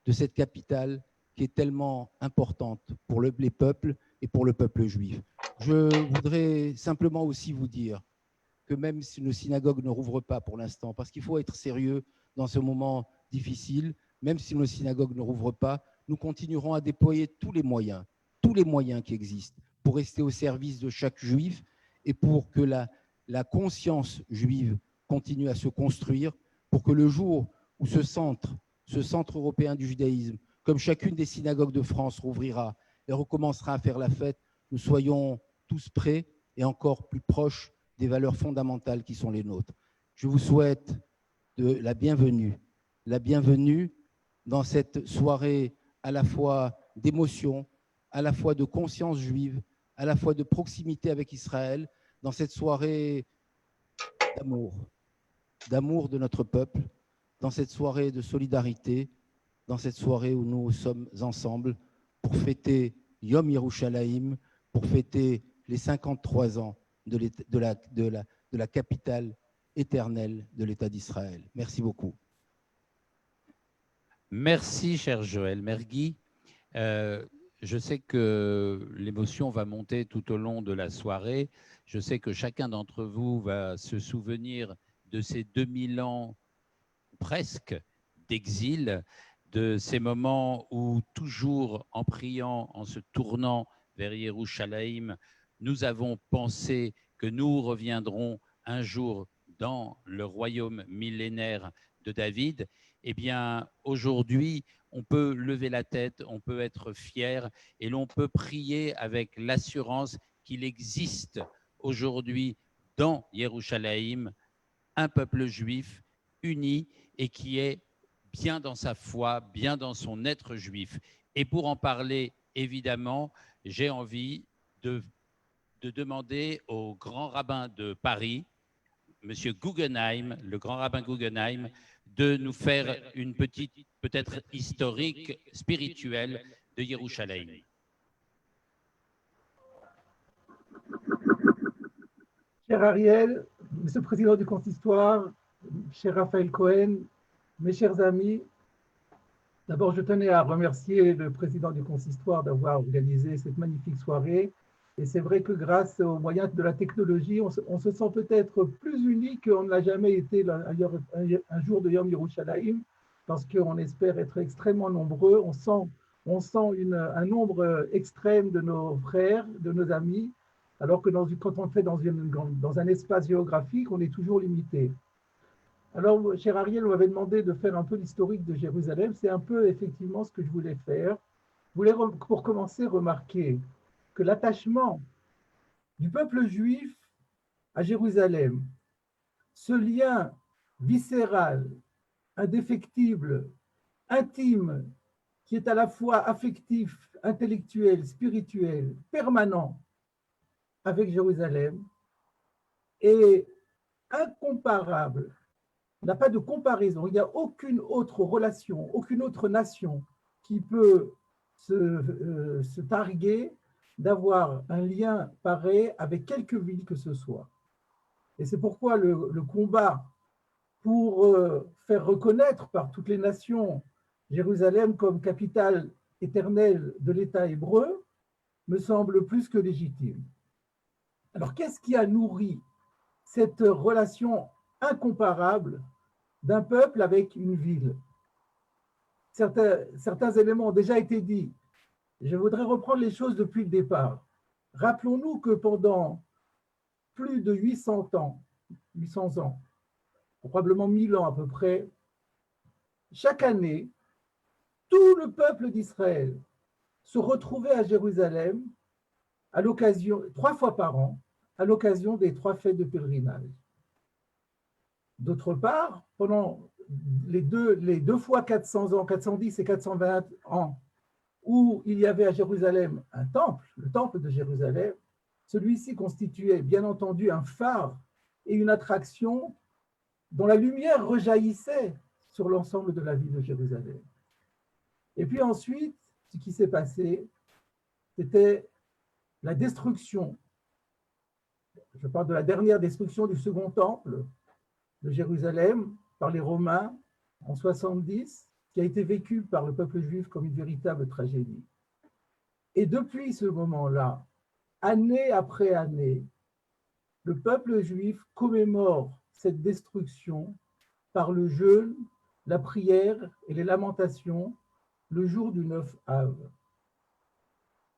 de cette capitale qui est tellement importante pour les peuples et pour le peuple juif. Je voudrais simplement aussi vous dire que même si nos synagogues ne rouvrent pas pour l'instant, parce qu'il faut être sérieux dans ce moment difficile, même si nos synagogues ne rouvrent pas, nous continuerons à déployer tous les moyens qui existent pour rester au service de chaque juif et pour que la conscience juive continue à se construire, pour que le jour où ce centre européen du judaïsme, comme chacune des synagogues de France rouvrira et recommencera à faire la fête, nous soyons tous prêts et encore plus proches des valeurs fondamentales qui sont les nôtres. Je vous souhaite la bienvenue dans cette soirée à la fois d'émotion, à la fois de conscience juive, à la fois de proximité avec Israël, dans cette soirée d'amour de notre peuple, dans cette soirée de solidarité, dans cette soirée où nous sommes ensemble pour fêter Yom Yerushalayim, pour fêter les 53 ans de la capitale éternelle de l'État d'Israël. Merci beaucoup. Merci, cher Joël Mergui. Je sais que l'émotion va monter tout au long de la soirée. Je sais que chacun d'entre vous va se souvenir de ces 2000 ans presque d'exil, de ces moments où, toujours en priant, en se tournant vers Yerushalayim, nous avons pensé que nous reviendrons un jour dans le royaume millénaire de David. Eh bien, aujourd'hui, on peut lever la tête, on peut être fier et l'on peut prier avec l'assurance qu'il existe aujourd'hui dans Yerushalayim un peuple juif uni et qui est bien dans sa foi, bien dans son être juif. Et pour en parler, évidemment, j'ai envie de demander au grand rabbin de Paris, M. Guggenheim, le grand rabbin Guggenheim, de nous faire une petite, peut-être historique, spirituelle de Yerushalayim. Cher Ariel, Monsieur le Président du Consistoire, cher Raphaël Cohen, mes chers amis, d'abord je tenais à remercier le Président du Consistoire d'avoir organisé cette magnifique soirée. Et c'est vrai que grâce aux moyens de la technologie, on se sent peut-être plus unis qu'on ne l'a jamais été un jour de Yom Yerushalayim, parce qu'on espère être extrêmement nombreux. On sent un nombre extrême de nos frères, de nos amis, alors que quand on fait dans un espace géographique, on est toujours limité. Alors, cher Ariel, on m'avait demandé de faire un peu l'historique de Jérusalem. C'est un peu effectivement ce que je voulais faire. Je voulais, pour commencer, remarquer que l'attachement du peuple juif à Jérusalem, ce lien viscéral, indéfectible, intime, qui est à la fois affectif, intellectuel, spirituel, permanent avec Jérusalem, est incomparable, n'a pas de comparaison. Il n'y a aucune autre relation, aucune autre nation qui peut se targuer d'avoir un lien pareil avec quelque ville que ce soit. Et c'est pourquoi le combat pour faire reconnaître par toutes les nations Jérusalem comme capitale éternelle de l'État hébreu me semble plus que légitime. Alors, qu'est-ce qui a nourri cette relation incomparable d'un peuple avec une ville? Certains éléments ont déjà été dits. Je voudrais reprendre les choses depuis le départ. Rappelons-nous que pendant plus de 800 ans, probablement 1000 ans à peu près, chaque année, tout le peuple d'Israël se retrouvait à Jérusalem à l'occasion, 3 fois par an, à l'occasion des 3 fêtes de pèlerinage. D'autre part, pendant les deux fois 400 ans, 410 et 420 ans, où il y avait à Jérusalem un temple, le temple de Jérusalem, celui-ci constituait bien entendu un phare et une attraction dont la lumière rejaillissait sur l'ensemble de la ville de Jérusalem. Et puis ensuite, ce qui s'est passé, c'était la destruction, je parle de la dernière destruction du second temple de Jérusalem par les Romains en 70, qui a été vécu par le peuple juif comme une véritable tragédie. Et depuis ce moment-là, année après année, le peuple juif commémore cette destruction par le jeûne, la prière et les lamentations le jour du 9 Av.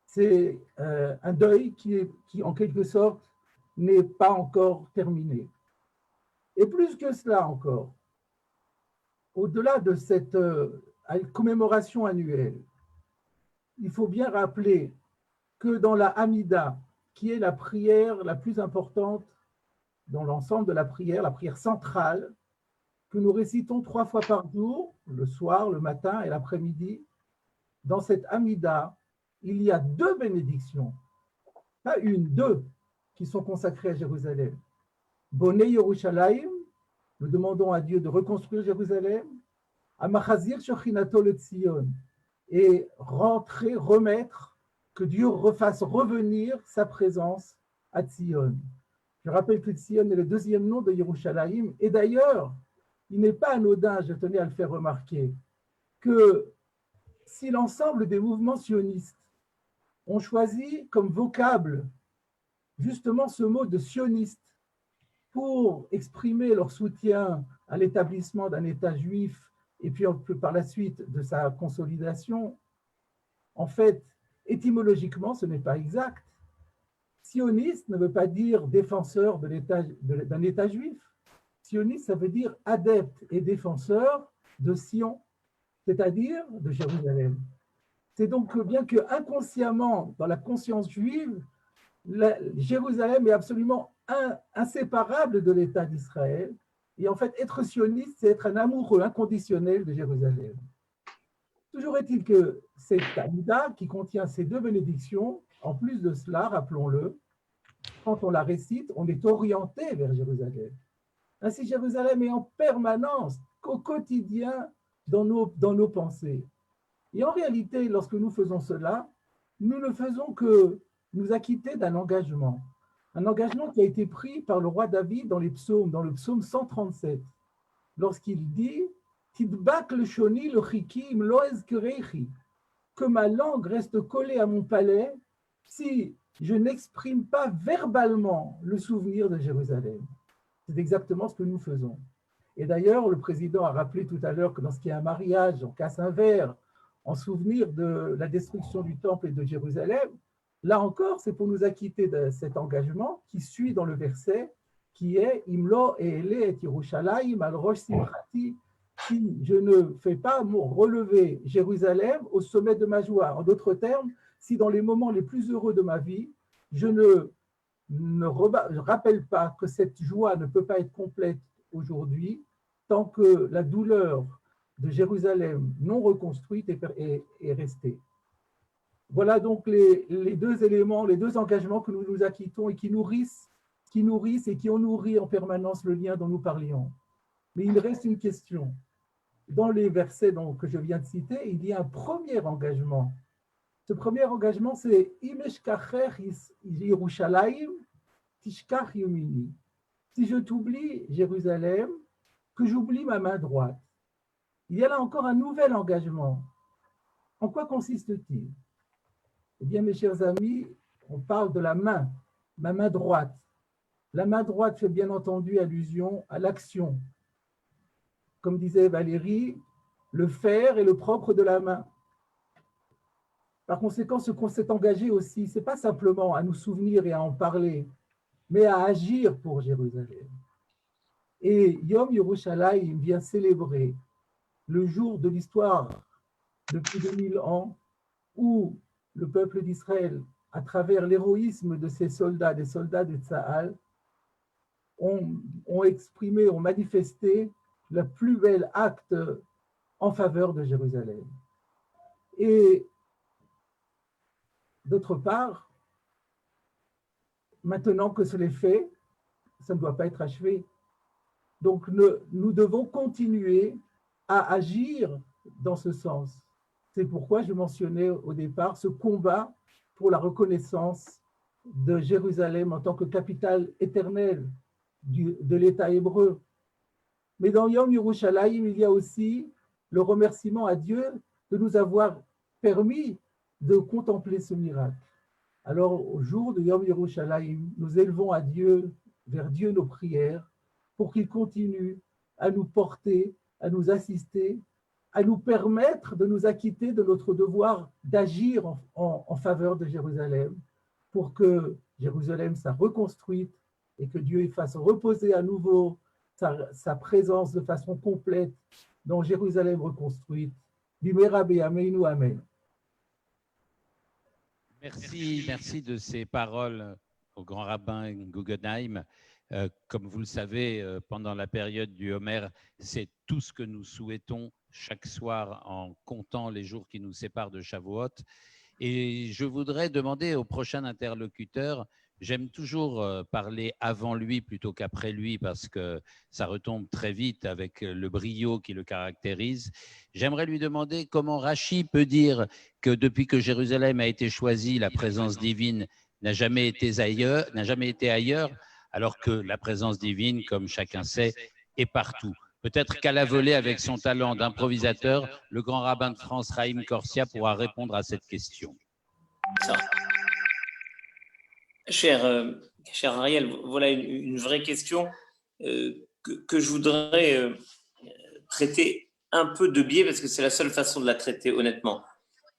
C'est un deuil qui, en quelque sorte, n'est pas encore terminé. Et plus que cela encore, au-delà de cette commémoration annuelle, il faut bien rappeler que dans la Hamida, qui est la prière la plus importante dans l'ensemble de la prière centrale, que nous récitons 3 fois par jour, le soir, le matin et l'après-midi, dans cette Hamida, il y a 2 bénédictions, pas une, 2, qui sont consacrées à Jérusalem. Bonei Yerushalayim, nous demandons à Dieu de reconstruire Jérusalem, Amachazir Shochinato le Tzion, et rentrer, remettre, que Dieu refasse revenir sa présence à Tzion. Je rappelle que Tzion est le 2e nom de Yerushalayim, et d'ailleurs, il n'est pas anodin, je tenais à le faire remarquer, que si l'ensemble des mouvements sionistes ont choisi comme vocable justement ce mot de sioniste pour exprimer leur soutien à l'établissement d'un État juif et puis par la suite de sa consolidation, en fait, étymologiquement, ce n'est pas exact. Sioniste ne veut pas dire défenseur d'un État juif. Sioniste, ça veut dire adepte et défenseur de Sion, c'est-à-dire de Jérusalem. C'est donc bien que inconsciemment, dans la conscience juive, Jérusalem est absolument inséparable de l'État d'Israël. Et en fait, être sioniste, c'est être un amoureux inconditionnel de Jérusalem. Toujours est-il que cette Hamida, qui contient ces 2 bénédictions, en plus de cela, rappelons-le, quand on la récite, on est orienté vers Jérusalem. Ainsi, Jérusalem est en permanence, au quotidien, dans nos pensées. Et en réalité, lorsque nous faisons cela, nous ne faisons que nous acquitter d'un engagement. Un engagement qui a été pris par le roi David dans les psaumes, dans le psaume 137, lorsqu'il dit « Tidbak le shoni le chikim lo ezkerechi » que ma langue reste collée à mon palais si je n'exprime pas verbalement le souvenir de Jérusalem. C'est exactement ce que nous faisons. Et d'ailleurs, le président a rappelé tout à l'heure que lorsqu'il y a un mariage, on casse un verre en souvenir de la destruction du temple et de Jérusalem. Là encore, c'est pour nous acquitter de cet engagement qui suit dans le verset, qui est « Imlo e'ele et Yerushalayim al rosh simchati » si je ne fais pas relever Jérusalem au sommet de ma joie. En d'autres termes, si dans les moments les plus heureux de ma vie, je ne rappelle pas que cette joie ne peut pas être complète aujourd'hui, tant que la douleur de Jérusalem non reconstruite est restée. Voilà donc les 2 éléments, les 2 engagements que nous nous acquittons et qui nourrissent et qui ont nourri en permanence le lien dont nous parlions. Mais il reste une question. Dans les versets que je viens de citer, il y a un premier engagement. Ce premier engagement, c'est « Imeshkacher Yerushalayim tishkach yemini » si je t'oublie, Jérusalem, que j'oublie ma main droite. Il y a là encore un nouvel engagement. En quoi consiste-t-il? Eh bien, mes chers amis, on parle de la main, ma main droite. La main droite fait bien entendu allusion à l'action. Comme disait Valérie, le faire est le propre de la main. Par conséquent, ce qu'on s'est engagé aussi, ce n'est pas simplement à nous souvenir et à en parler, mais à agir pour Jérusalem. Et Yom Yerushalayim vient célébrer le jour de l'histoire depuis 2000 ans où le peuple d'Israël, à travers l'héroïsme de ses soldats, des soldats de Tsahal, ont exprimé, ont manifesté le plus bel acte en faveur de Jérusalem. Et d'autre part, maintenant que cela est fait, ça ne doit pas être achevé. Donc, nous devons continuer à agir dans ce sens. C'est pourquoi je mentionnais au départ ce combat pour la reconnaissance de Jérusalem en tant que capitale éternelle de l'État hébreu. Mais dans Yom Yerushalayim, il y a aussi le remerciement à Dieu de nous avoir permis de contempler ce miracle. Alors, au jour de Yom Yerushalayim, nous élevons à Dieu, vers Dieu nos prières, pour qu'il continue à nous porter, à nous assister, à nous permettre de nous acquitter de notre devoir d'agir en faveur de Jérusalem, pour que Jérusalem soit reconstruite et que Dieu fasse reposer à nouveau sa présence de façon complète dans Jérusalem reconstruite. Bimera beyameinu, amen. Merci de ces paroles au grand rabbin Guggenheim. Comme vous le savez, pendant la période du Homer, c'est tout ce que nous souhaitons chaque soir en comptant les jours qui nous séparent de Shavuot. Et je voudrais demander au prochain interlocuteur, j'aime toujours parler avant lui plutôt qu'après lui parce que ça retombe très vite avec le brio qui le caractérise. J'aimerais lui demander comment Rachi peut dire que depuis que Jérusalem a été choisie, la présence divine n'a jamais été ailleurs, alors que la présence divine, comme chacun sait, est partout. Peut-être qu'à la volée, avec son talent d'improvisateur, le grand rabbin de France, Raïm Corsia, pourra répondre à cette question. Ça. Cher Ariel, voilà une vraie question que je voudrais traiter un peu de biais parce que c'est la seule façon de la traiter honnêtement.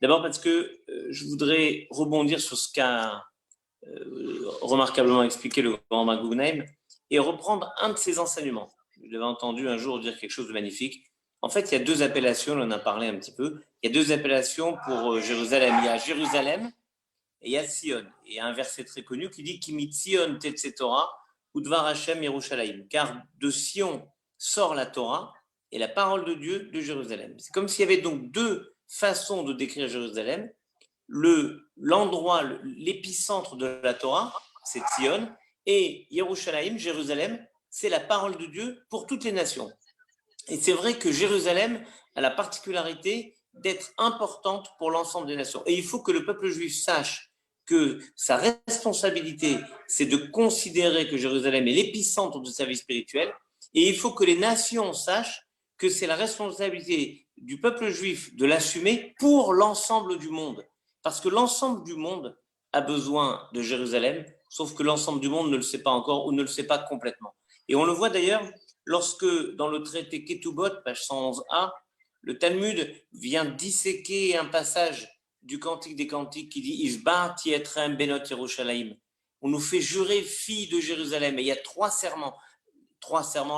D'abord parce que je voudrais rebondir sur ce qu'a remarquablement expliqué le grand rabbin Guggenheim et reprendre un de ses enseignements. Je l'avais entendu un jour dire quelque chose de magnifique. En fait, il y a deux appellations, on en a parlé un petit peu. Il y a deux appellations pour Jérusalem. Il y a Jérusalem et il y a Sion. Et il y a un verset très connu qui dit « Ki mitzion tetze Torah, udvar Hashem Yerushalayim » car de Sion sort la Torah et la parole de Dieu de Jérusalem. C'est comme s'il y avait donc deux façons de décrire Jérusalem. L'endroit, l'épicentre de la Torah, c'est Sion, et Yerushalayim, Jérusalem, c'est la parole de Dieu pour toutes les nations. Et c'est vrai que Jérusalem a la particularité d'être importante pour l'ensemble des nations. Et il faut que le peuple juif sache que sa responsabilité, c'est de considérer que Jérusalem est l'épicentre de sa vie spirituelle. Et il faut que les nations sachent que c'est la responsabilité du peuple juif de l'assumer pour l'ensemble du monde. Parce que l'ensemble du monde a besoin de Jérusalem, sauf que l'ensemble du monde ne le sait pas encore ou ne le sait pas complètement. Et on le voit d'ailleurs lorsque, dans le traité Ketubot, page 111a, le Talmud vient disséquer un passage du Cantique des Cantiques qui dit « Ishba tietrem benot Yerushalayim ». On nous fait jurer filles de Jérusalem. Et il y a trois serments.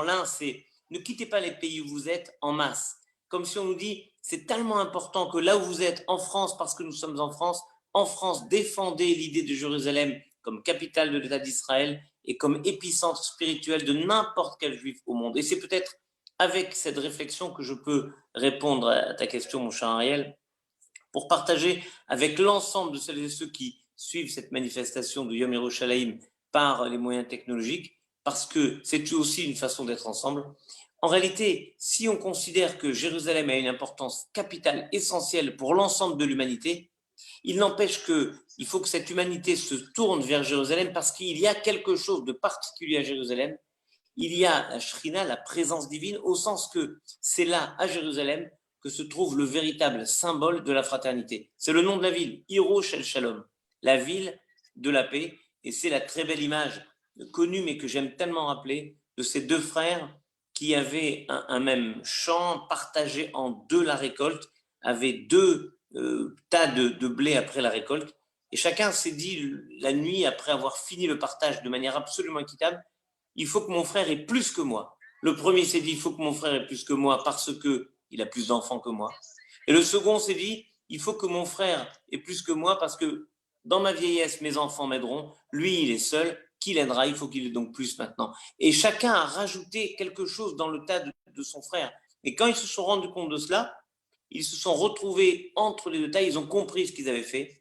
L'un, c'est « Ne quittez pas les pays où vous êtes en masse ». Comme si on nous dit « C'est tellement important que là où vous êtes, en France, parce que nous sommes en France, défendez l'idée de Jérusalem comme capitale de l'État d'Israël et comme épicentre spirituel de n'importe quel juif au monde. » Et c'est peut-être avec cette réflexion que je peux répondre à ta question, mon cher Ariel, pour partager avec l'ensemble de celles et ceux qui suivent cette manifestation de Yom Yerushalayim par les moyens technologiques, parce que c'est aussi une façon d'être ensemble. En réalité, si on considère que Jérusalem a une importance capitale, essentielle pour l'ensemble de l'humanité, il n'empêche qu'il faut que cette humanité se tourne vers Jérusalem parce qu'il y a quelque chose de particulier à Jérusalem. Il y a la Shrina, la présence divine, au sens que c'est là, à Jérusalem, que se trouve le véritable symbole de la fraternité. C'est le nom de la ville, Hiro Shel Shalom, la ville de la paix. Et c'est la très belle image connue, mais que j'aime tellement rappeler, de ces deux frères qui avaient un même champ, partagé en deux la récolte, avaient deux tas de blé après la récolte. Et chacun s'est dit la nuit, après avoir fini le partage de manière absolument équitable, il faut que mon frère ait plus que moi. Le premier s'est dit, il faut que mon frère ait plus que moi parce qu'il a plus d'enfants que moi. Et le second s'est dit, il faut que mon frère ait plus que moi parce que dans ma vieillesse, mes enfants m'aideront. Lui, il est seul. Qui l'aidera? Il faut qu'il ait donc plus maintenant. Et chacun a rajouté quelque chose dans le tas de son frère. Et quand ils se sont rendus compte de cela, ils se sont retrouvés entre les deux tas. Ils ont compris ce qu'ils avaient fait.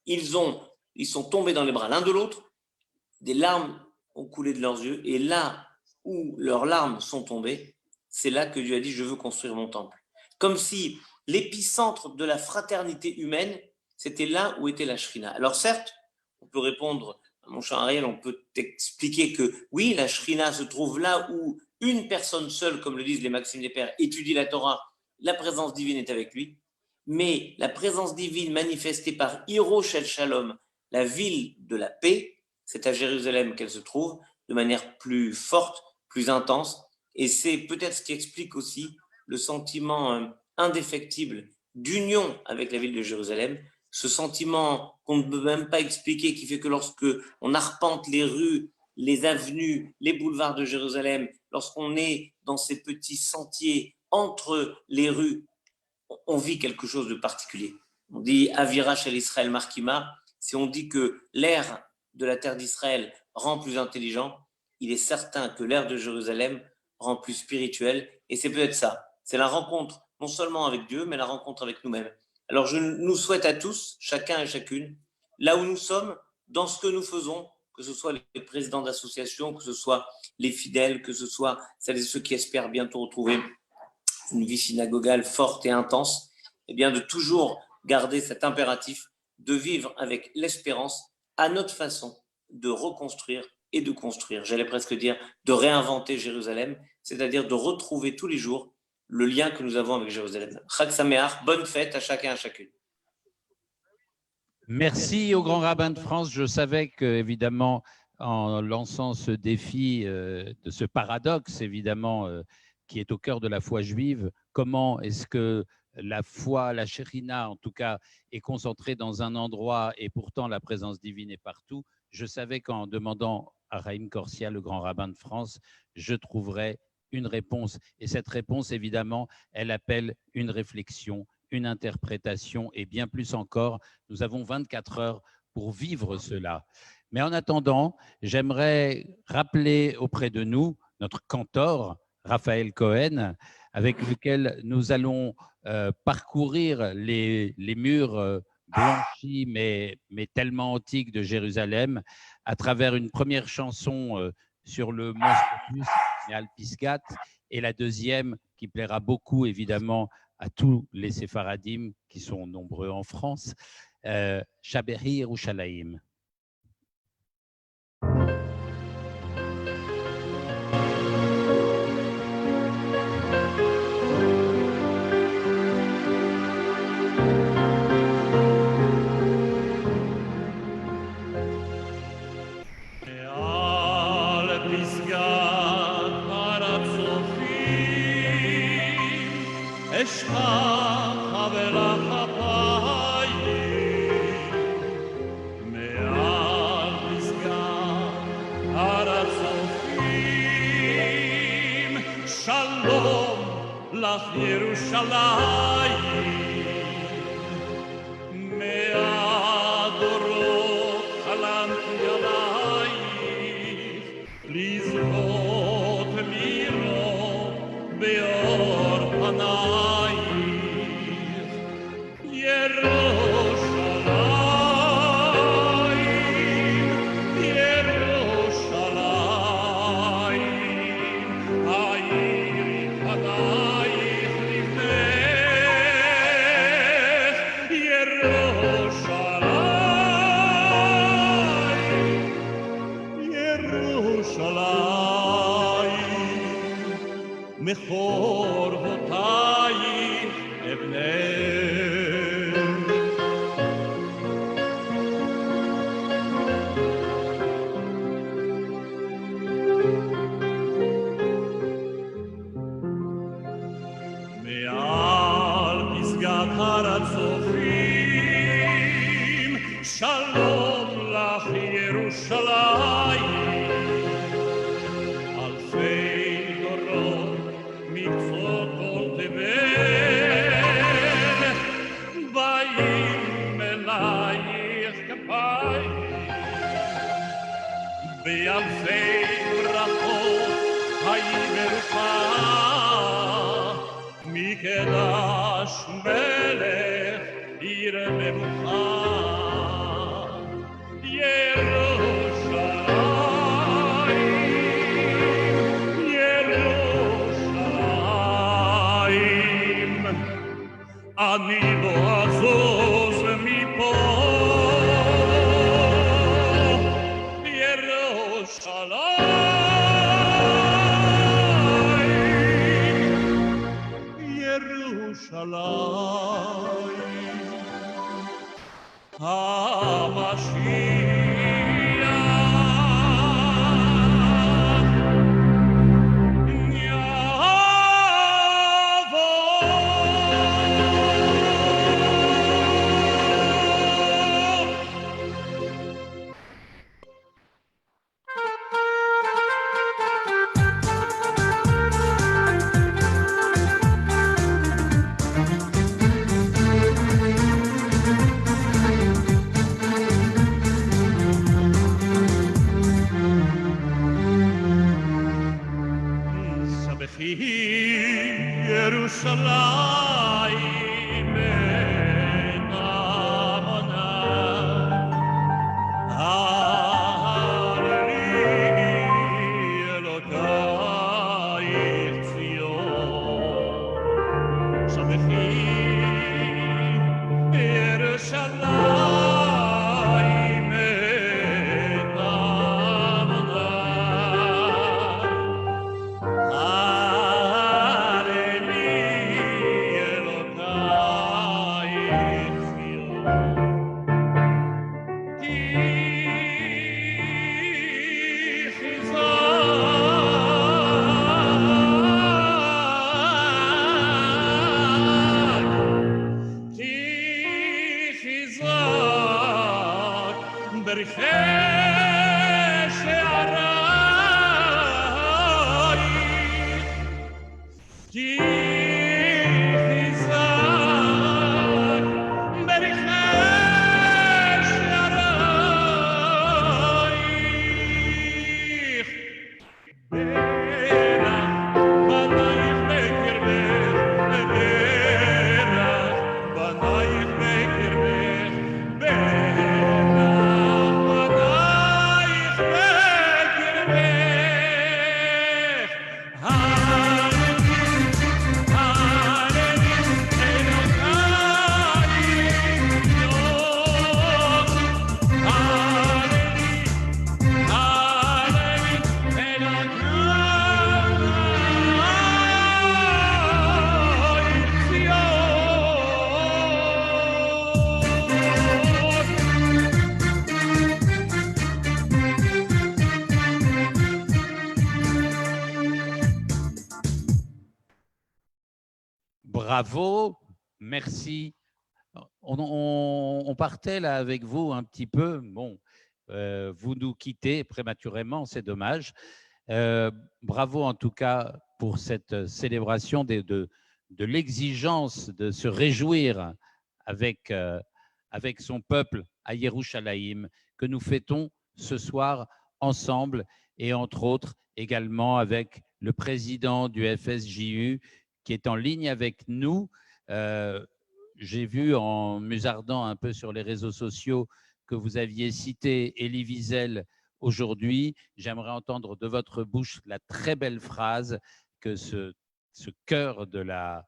Ils sont tombés dans les bras l'un de l'autre. Des larmes ont coulé de leurs yeux. Et là où leurs larmes sont tombées, c'est là que Dieu a dit, je veux construire mon temple. Comme si l'épicentre de la fraternité humaine, c'était là où était la Shrina. Alors certes, on peut répondre, mon cher Ariel, on peut t'expliquer que oui, la Shrina se trouve là où une personne seule, comme le disent les Maximes des Pères, étudie la Torah la présence divine est avec lui, mais la présence divine manifestée par Hirosh el Shalom, la ville de la paix, c'est à Jérusalem qu'elle se trouve, de manière plus forte, plus intense, et c'est peut-être ce qui explique aussi le sentiment indéfectible d'union avec la ville de Jérusalem, ce sentiment qu'on ne peut même pas expliquer, qui fait que lorsque on arpente les rues, les avenues, les boulevards de Jérusalem, lorsqu'on est dans ces petits sentiers entre les rues, on vit quelque chose de particulier. On dit Avira shel Israël Markima, si on dit que l'air de la terre d'Israël rend plus intelligent, il est certain que l'air de Jérusalem rend plus spirituel, et c'est peut-être ça, c'est la rencontre, non seulement avec Dieu, mais la rencontre avec nous-mêmes. Alors je nous souhaite à tous, chacun et chacune, là où nous sommes, dans ce que nous faisons, que ce soit les présidents d'associations, que ce soit les fidèles, que ce soit celles et ceux qui espèrent bientôt retrouver une vie synagogale forte et intense, eh bien de toujours garder cet impératif de vivre avec l'espérance à notre façon de reconstruire et de construire, j'allais presque dire de réinventer Jérusalem, c'est-à-dire de retrouver tous les jours le lien que nous avons avec Jérusalem. Chag Sameach, bonne fête à chacun et à chacune. Merci au grand rabbin de France. Je savais que, évidemment, en lançant ce défi de ce paradoxe, évidemment, qui est au cœur de la foi juive, comment est-ce que la foi, la Shekhinah, en tout cas, est concentrée dans un endroit et pourtant la présence divine est partout. Je savais qu'en demandant à Raïm Korsia, le grand rabbin de France, je trouverais une réponse. Et cette réponse, évidemment, elle appelle une réflexion, une interprétation et bien plus encore. Nous avons 24 heures pour vivre cela. Mais en attendant, j'aimerais rappeler auprès de nous notre cantor, Raphaël Cohen, avec lequel nous allons parcourir les murs blanchis mais tellement antiques de Jérusalem à travers une première chanson sur le mont Scopus, Al-Pisgat, et la deuxième qui plaira beaucoup évidemment à tous les séfaradim qui sont nombreux en France, Shaberi Yerushalayim. Yerushalayim me'adorot chalamti alayich lizvot miro be'or panayich Yerushalayim Yerushalayim ha'ir panayich Mechor hotayich evnei Me'al pisgat har hatzofim Shalom lach Yerushalayim Be'alfei brachot ha'iverucha Mikedash melech ir merucha Yerushalayim Yerushalayim Ani lo azos mipo Yerushalayim ירושלים בית עמונה, הררי אלוקייך ציון. שבחי ירושלים בית עמונה, Bravo, merci. On partait là avec vous un petit peu. Bon, vous nous quittez prématurément, c'est dommage. Bravo en tout cas pour cette célébration de l'exigence de se réjouir avec son peuple à Yerushalayim, que nous fêtons ce soir ensemble et entre autres également avec le président du FSJU qui est en ligne avec nous. J'ai vu en musardant un peu sur les réseaux sociaux que vous aviez cité Elie Wiesel aujourd'hui. J'aimerais entendre de votre bouche la très belle phrase que ce cœur de la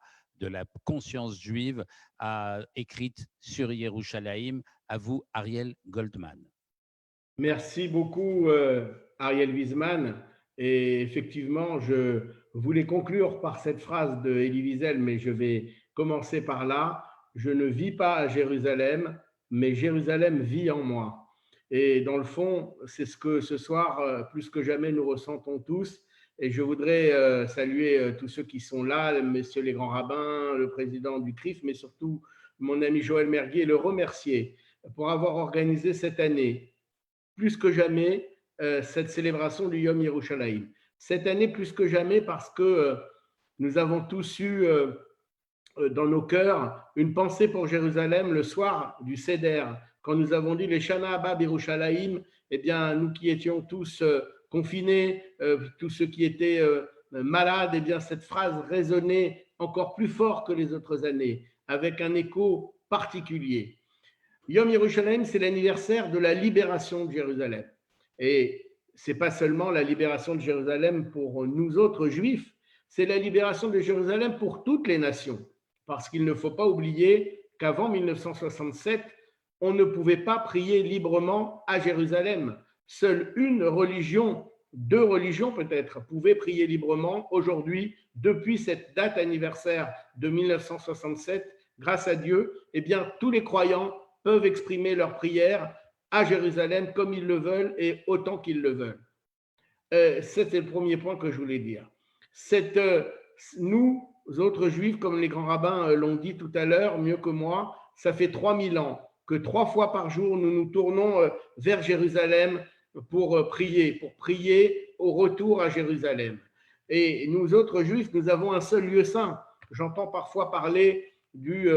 conscience juive a écrite sur Yerushalayim. À vous, Ariel Goldman. Merci beaucoup, Ariel Wiesman. Et effectivement, je voulais conclure par cette phrase de Elie Wiesel, mais je vais commencer par là. Je ne vis pas à Jérusalem, mais Jérusalem vit en moi. Et dans le fond, c'est ce que ce soir, plus que jamais, nous ressentons tous. Et je voudrais saluer tous ceux qui sont là, messieurs les grands rabbins, le président du CRIF, mais surtout mon ami Joël Mergui, et le remercier pour avoir organisé cette année, plus que jamais, cette célébration du Yom Yerushalayim. Cette année, plus que jamais, parce que nous avons tous eu dans nos cœurs une pensée pour Jérusalem le soir du Seder, quand nous avons dit les Shana Abba Yerushalayim. Eh bien, nous qui étions tous confinés, tous ceux qui étaient malades, eh bien, cette phrase résonnait encore plus fort que les autres années, avec un écho particulier. Yom Yerushalayim, c'est l'anniversaire de la libération de Jérusalem. Et ce n'est pas seulement la libération de Jérusalem pour nous autres juifs, c'est la libération de Jérusalem pour toutes les nations. Parce qu'il ne faut pas oublier qu'avant 1967, on ne pouvait pas prier librement à Jérusalem. Seule une religion, deux religions peut-être, pouvaient prier librement. Aujourd'hui, depuis cette date anniversaire de 1967, grâce à Dieu, eh bien, tous les croyants peuvent exprimer leurs prières à Jérusalem comme ils le veulent et autant qu'ils le veulent. C'était le premier point que je voulais dire. Nous, autres juifs, comme les grands rabbins l'ont dit tout à l'heure, mieux que moi, ça fait 3000 ans que 3 fois par jour, nous nous tournons vers Jérusalem pour prier au retour à Jérusalem. Et nous, autres juifs, nous avons un seul lieu saint. J'entends parfois parler du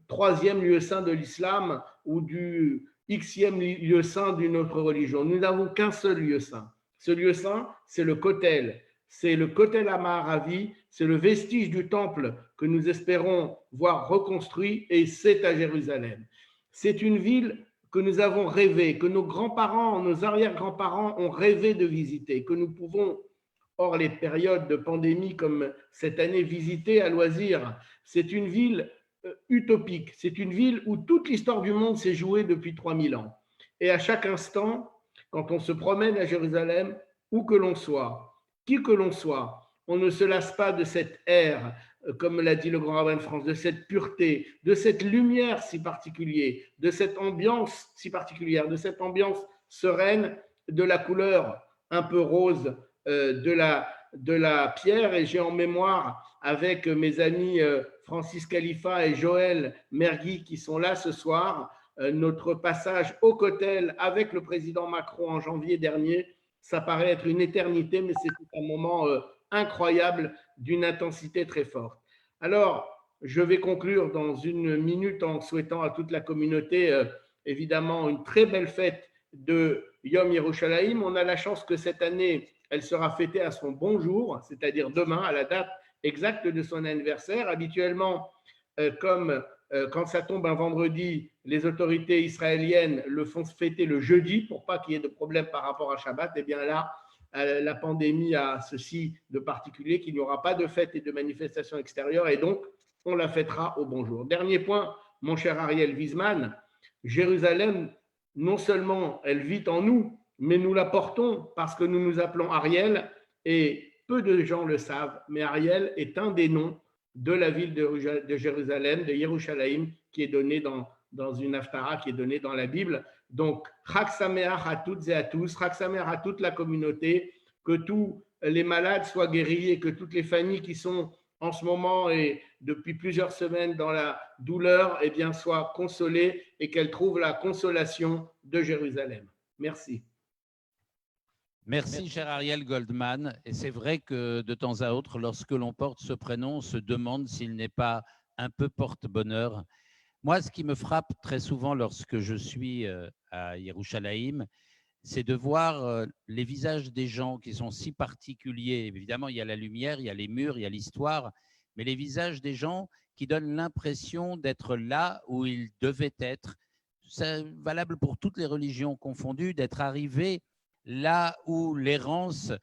3e lieu saint de l'islam ou du Xème lieu saint d'une autre religion. Nous n'avons qu'un seul lieu saint. Ce lieu saint, c'est le Kotel. C'est le Kotel Amaharavi, c'est le vestige du temple que nous espérons voir reconstruit et c'est à Jérusalem. C'est une ville que nous avons rêvé, que nos grands-parents, nos arrière-grands-parents ont rêvé de visiter, que nous pouvons, hors les périodes de pandémie comme cette année, visiter à loisir. C'est une ville utopique, c'est une ville où toute l'histoire du monde s'est jouée depuis 3000 ans. Et à chaque instant, quand on se promène à Jérusalem, où que l'on soit, qui que l'on soit, on ne se lasse pas de cette ère, comme l'a dit le grand rabbin de France, de cette pureté, de cette lumière si particulière, de cette ambiance si particulière, de cette ambiance sereine, de la couleur un peu rose de la pierre. Et j'ai en mémoire, avec mes amis Francis Khalifa et Joël Mergui qui sont là ce soir, notre passage au Kotel avec le président Macron en janvier dernier. Ça paraît être une éternité, mais c'est un moment incroyable d'une intensité très forte. Alors, je vais conclure dans une minute en souhaitant à toute la communauté, évidemment, une très belle fête de Yom Yerushalayim. On a la chance que cette année, elle sera fêtée à son bon jour, c'est-à-dire demain, à la date exacte de son anniversaire. Habituellement, comme quand ça tombe un vendredi, les autorités israéliennes le font fêter le jeudi pour pas qu'il y ait de problème par rapport à Shabbat. Et bien là, la pandémie a ceci de particulier qu'il n'y aura pas de fête et de manifestation extérieure et donc on la fêtera au bon jour. Dernier point, mon cher Ariel Wiesman, Jérusalem, non seulement elle vit en nous, mais nous la portons parce que nous nous appelons Ariel et peu de gens le savent, mais Ariel est un des noms de la ville de Jérusalem, de Yerushalayim, qui est donné dans une haftara, qui est donnée dans la Bible. Donc, Chag Sameach à toutes et à tous, Chag Sameach à toute la communauté, que tous les malades soient guéris et que toutes les familles qui sont en ce moment et depuis plusieurs semaines dans la douleur, eh bien, soient consolées et qu'elles trouvent la consolation de Jérusalem. Merci. Merci, cher Ariel Goldman. Et c'est vrai que de temps à autre, lorsque l'on porte ce prénom, on se demande s'il n'est pas un peu porte-bonheur. Moi, ce qui me frappe très souvent lorsque je suis à Yerushalayim, c'est de voir les visages des gens qui sont si particuliers. Évidemment, il y a la lumière, il y a les murs, il y a l'histoire, mais les visages des gens qui donnent l'impression d'être là où ils devaient être. C'est valable pour toutes les religions confondues, d'être arrivés là où l'errance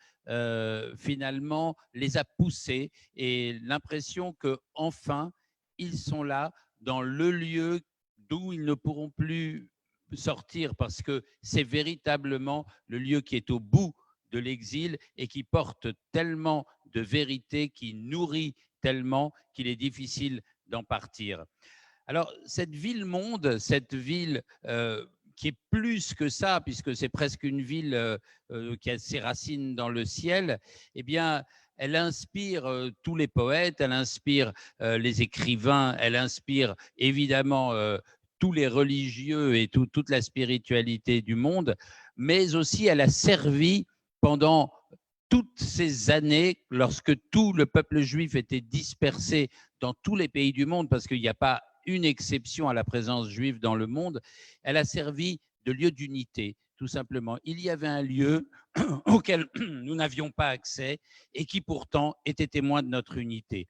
finalement les a poussés et l'impression qu'enfin, ils sont là dans le lieu d'où ils ne pourront plus sortir parce que c'est véritablement le lieu qui est au bout de l'exil et qui porte tellement de vérité, qui nourrit tellement qu'il est difficile d'en partir. Alors, cette ville-monde, cette ville qui est plus que ça, puisque c'est presque une ville qui a ses racines dans le ciel, eh bien, elle inspire tous les poètes, elle inspire les écrivains, elle inspire évidemment tous les religieux et toute la spiritualité du monde, mais aussi elle a servi pendant toutes ces années, lorsque tout le peuple juif était dispersé dans tous les pays du monde, parce qu'il n'y a pas une exception à la présence juive dans le monde, elle a servi de lieu d'unité, tout simplement. Il y avait un lieu auquel nous n'avions pas accès et qui pourtant était témoin de notre unité.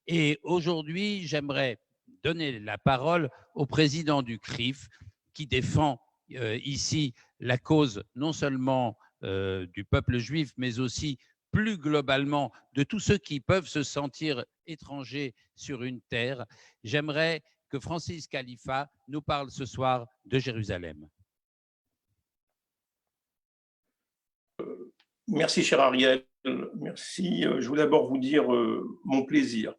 Et aujourd'hui, j'aimerais donner la parole au président du CRIF qui défend ici la cause non seulement du peuple juif, mais aussi plus globalement de tous ceux qui peuvent se sentir étrangers sur une terre. J'aimerais que Francis Khalifa nous parle ce soir de Jérusalem. Merci, cher Ariel. Merci. Je voulais d'abord vous dire mon plaisir.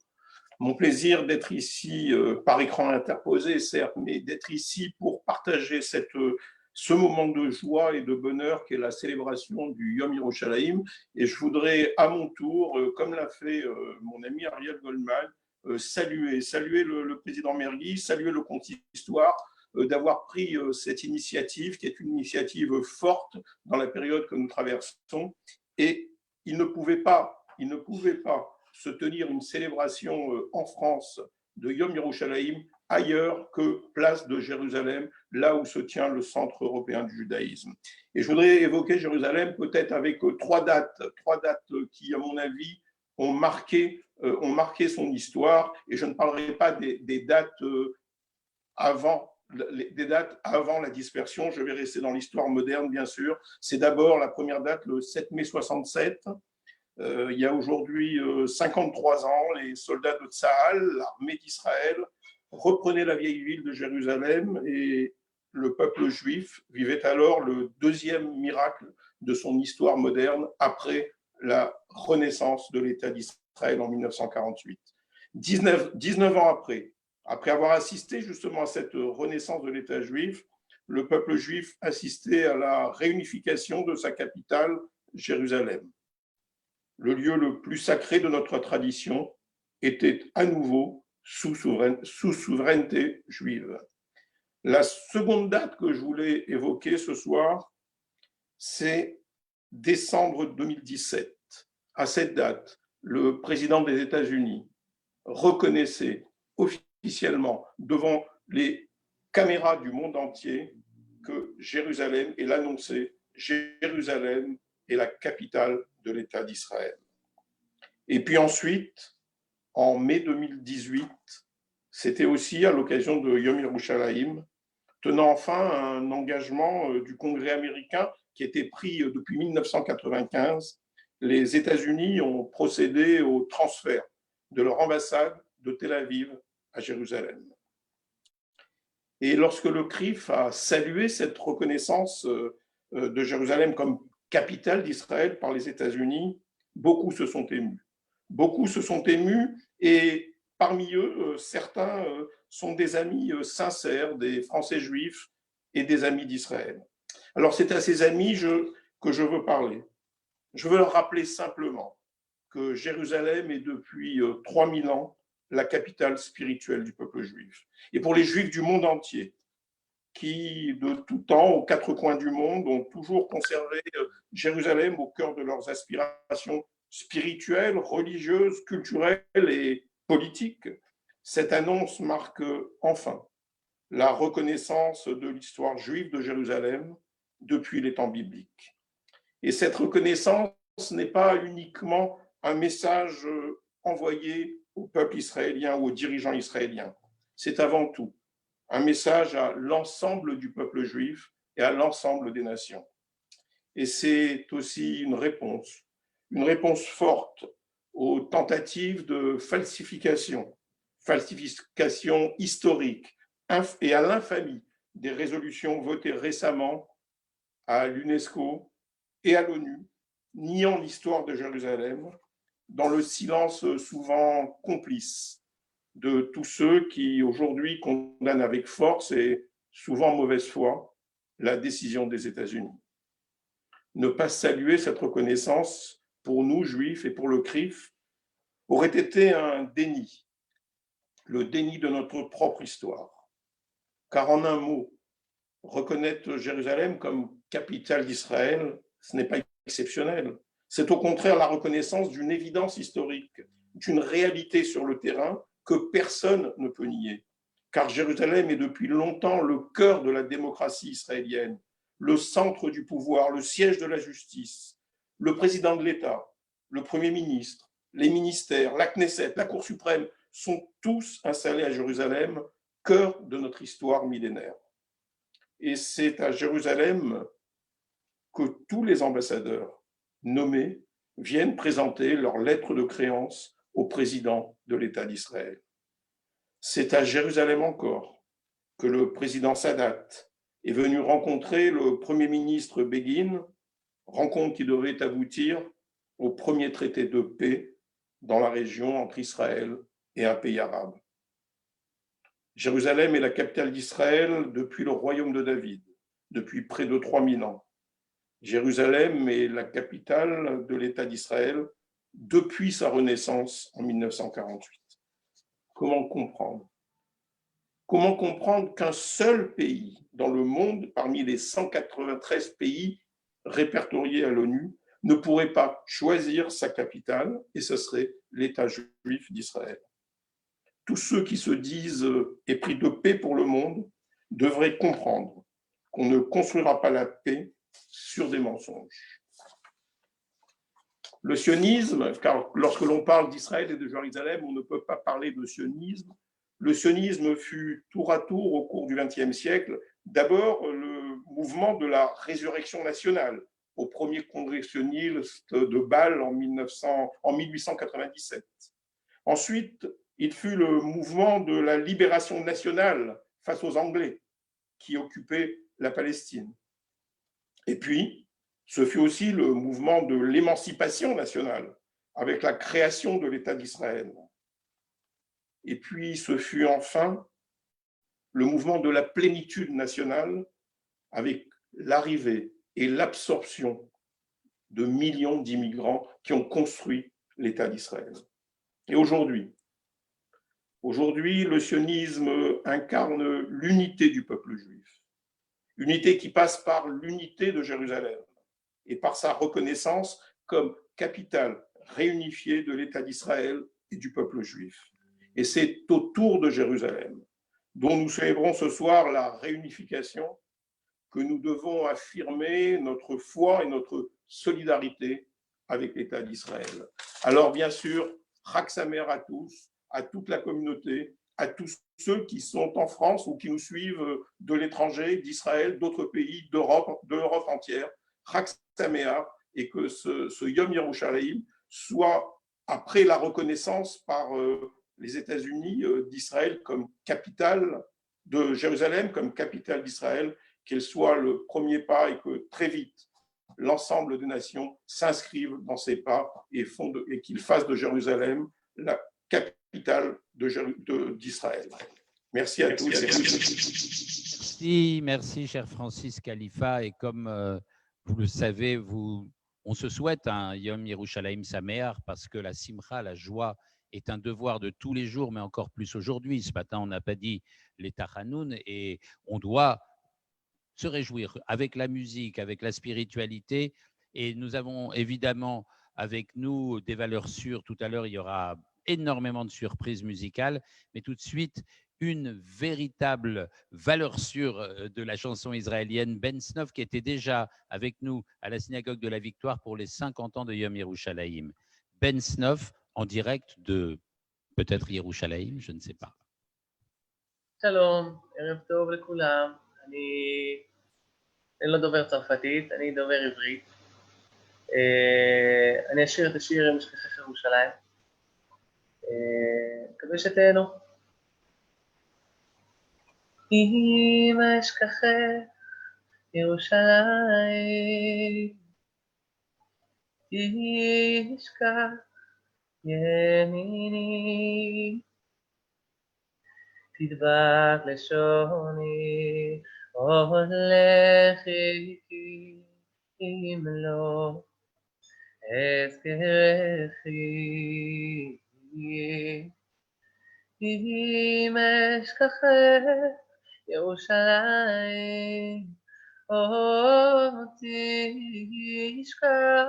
Mon plaisir d'être ici par écran interposé, certes, mais d'être ici pour partager ce moment de joie et de bonheur qu'est la célébration du Yom Yerushalayim. Et je voudrais à mon tour, comme l'a fait mon ami Ariel Goldman, saluer le président Mergui, saluer le consistoire, d'avoir pris cette initiative, qui est une initiative forte dans la période que nous traversons. Et il ne pouvait pas se tenir une célébration en France de Yom Yerushalayim ailleurs que place de Jérusalem, là où se tient le centre européen du judaïsme. Et je voudrais évoquer Jérusalem peut-être avec trois dates qui, à mon avis, ont marqué son histoire. Et je ne parlerai pas des dates avant la dispersion. Je vais rester dans l'histoire moderne, bien sûr. C'est d'abord la première date, le 7 mai 67. Il y a aujourd'hui 53 ans, les soldats de Tsahal, l'armée d'Israël, reprenaient la vieille ville de Jérusalem et le peuple juif vivait alors le deuxième miracle de son histoire moderne après la renaissance de l'État d'Israël en 1948. 19 ans après avoir assisté justement à cette renaissance de l'État juif, le peuple juif assistait à la réunification de sa capitale, Jérusalem. Le lieu le plus sacré de notre tradition était à nouveau sous souveraineté juive. La seconde date que je voulais évoquer ce soir, c'est décembre 2017. À cette date, le président des États-Unis reconnaissait officiellement devant les caméras du monde entier que Jérusalem, et l'annonçait, Jérusalem est la capitale de l'État d'Israël. Et puis ensuite, en mai 2018, c'était aussi à l'occasion de Yom Yerushalayim, tenant enfin un engagement du Congrès américain qui était pris depuis 1995. Les États-Unis ont procédé au transfert de leur ambassade de Tel Aviv à Jérusalem. Et lorsque le CRIF a salué cette reconnaissance de Jérusalem comme capitale d'Israël par les États-Unis, beaucoup se sont émus. Beaucoup se sont émus et parmi eux, certains sont des amis sincères des Français juifs et des amis d'Israël. Alors c'est à ces amis que je veux parler. Je veux leur rappeler simplement que Jérusalem est depuis 3000 ans la capitale spirituelle du peuple juif. Et pour les juifs du monde entier, qui de tout temps, aux quatre coins du monde, ont toujours conservé Jérusalem au cœur de leurs aspirations spirituelles, religieuses, culturelles et politiques, cette annonce marque enfin la reconnaissance de l'histoire juive de Jérusalem depuis les temps bibliques. Et cette reconnaissance n'est pas uniquement un message envoyé au peuple israélien ou aux dirigeants israéliens. C'est avant tout un message à l'ensemble du peuple juif et à l'ensemble des nations. Et c'est aussi une réponse forte aux tentatives de falsification historique et à l'infamie des résolutions votées récemment à l'UNESCO et à l'ONU, niant l'histoire de Jérusalem dans le silence souvent complice de tous ceux qui aujourd'hui condamnent avec force et souvent mauvaise foi la décision des États-Unis. Ne pas saluer cette reconnaissance pour nous, Juifs, et pour le CRIF, aurait été un déni, le déni de notre propre histoire. Car en un mot, reconnaître Jérusalem comme capitale d'Israël, ce n'est pas exceptionnel. C'est au contraire la reconnaissance d'une évidence historique, d'une réalité sur le terrain que personne ne peut nier. Car Jérusalem est depuis longtemps le cœur de la démocratie israélienne, le centre du pouvoir, le siège de la justice. Le président de l'État, le Premier ministre, les ministères, la Knesset, la Cour suprême sont tous installés à Jérusalem, cœur de notre histoire millénaire. Et c'est à Jérusalem que tous les ambassadeurs nommés viennent présenter leur lettre de créance au président de l'État d'Israël. C'est à Jérusalem encore que le président Sadat est venu rencontrer le Premier ministre Begin, rencontre qui devait aboutir au premier traité de paix dans la région entre Israël et un pays arabe. Jérusalem est la capitale d'Israël depuis le royaume de David, depuis près de 3000 ans. Jérusalem est la capitale de l'État d'Israël depuis sa renaissance en 1948. Comment comprendre? Comment comprendre qu'un seul pays dans le monde, parmi les 193 pays répertoriés à l'ONU, ne pourrait pas choisir sa capitale, et ce serait l'État juif d'Israël? Tous ceux qui se disent épris de paix pour le monde devraient comprendre qu'on ne construira pas la paix sur des mensonges. Le sionisme, car lorsque l'on parle d'Israël et de Jérusalem, on ne peut pas parler de sionisme. Le sionisme fut tour à tour au cours du XXe siècle, d'abord le mouvement de la résurrection nationale, au premier congrès sioniste de Bâle en 1897. Ensuite, il fut le mouvement de la libération nationale face aux Anglais qui occupaient la Palestine. Et puis, ce fut aussi le mouvement de l'émancipation nationale avec la création de l'État d'Israël. Et puis, ce fut enfin le mouvement de la plénitude nationale avec l'arrivée et l'absorption de millions d'immigrants qui ont construit l'État d'Israël. Et aujourd'hui, le sionisme incarne l'unité du peuple juif, unité qui passe par l'unité de Jérusalem et par sa reconnaissance comme capitale réunifiée de l'État d'Israël et du peuple juif. Et c'est autour de Jérusalem, dont nous célébrons ce soir la réunification, que nous devons affirmer notre foi et notre solidarité avec l'État d'Israël. Alors bien sûr, Chag Sameach à tous, à toute la communauté, à tous ceux qui sont en France ou qui nous suivent de l'étranger, d'Israël, d'autres pays, d'Europe entière. Chag Sameach, et que ce Yom Yerushalayim soit, après la reconnaissance par les États-Unis d'Israël comme capitale de Jérusalem, comme capitale d'Israël, qu'elle soit le premier pas et que très vite, l'ensemble des nations s'inscrivent dans ces pas et qu'ils fassent de Jérusalem la capitale d'Israël. Merci à tous. Merci, cher Francis Khalifa. Et comme vous le savez, on se souhaite un Yom Yerushalayim Sameach parce que la simcha, la joie, est un devoir de tous les jours, mais encore plus aujourd'hui. Ce matin, on n'a pas dit les Tachanoun et on doit se réjouir avec la musique, avec la spiritualité. Et nous avons évidemment avec nous des valeurs sûres. Tout à l'heure, il y aura énormément de surprises musicales, mais tout de suite, une véritable valeur sûre de la chanson israélienne, Ben Snov, qui était déjà avec nous à la synagogue de la Victoire pour les 50 ans de Yom Yerushalayim. Ben Snov, en direct de peut-être Yerushalayim, je ne sais pas. שלום, ערב טוב לכולם. אני לא דובר צרפתית, אני דובר עברית. אני אשיר את השיר "אם אשכחך ירושלים". מקווה שתהנו. אם אשכחך ירושלים, תשכח ימיני, תדבק לשוני, הולכי אם לא אזכרכי. אם אשכחך ירושלים, תשכח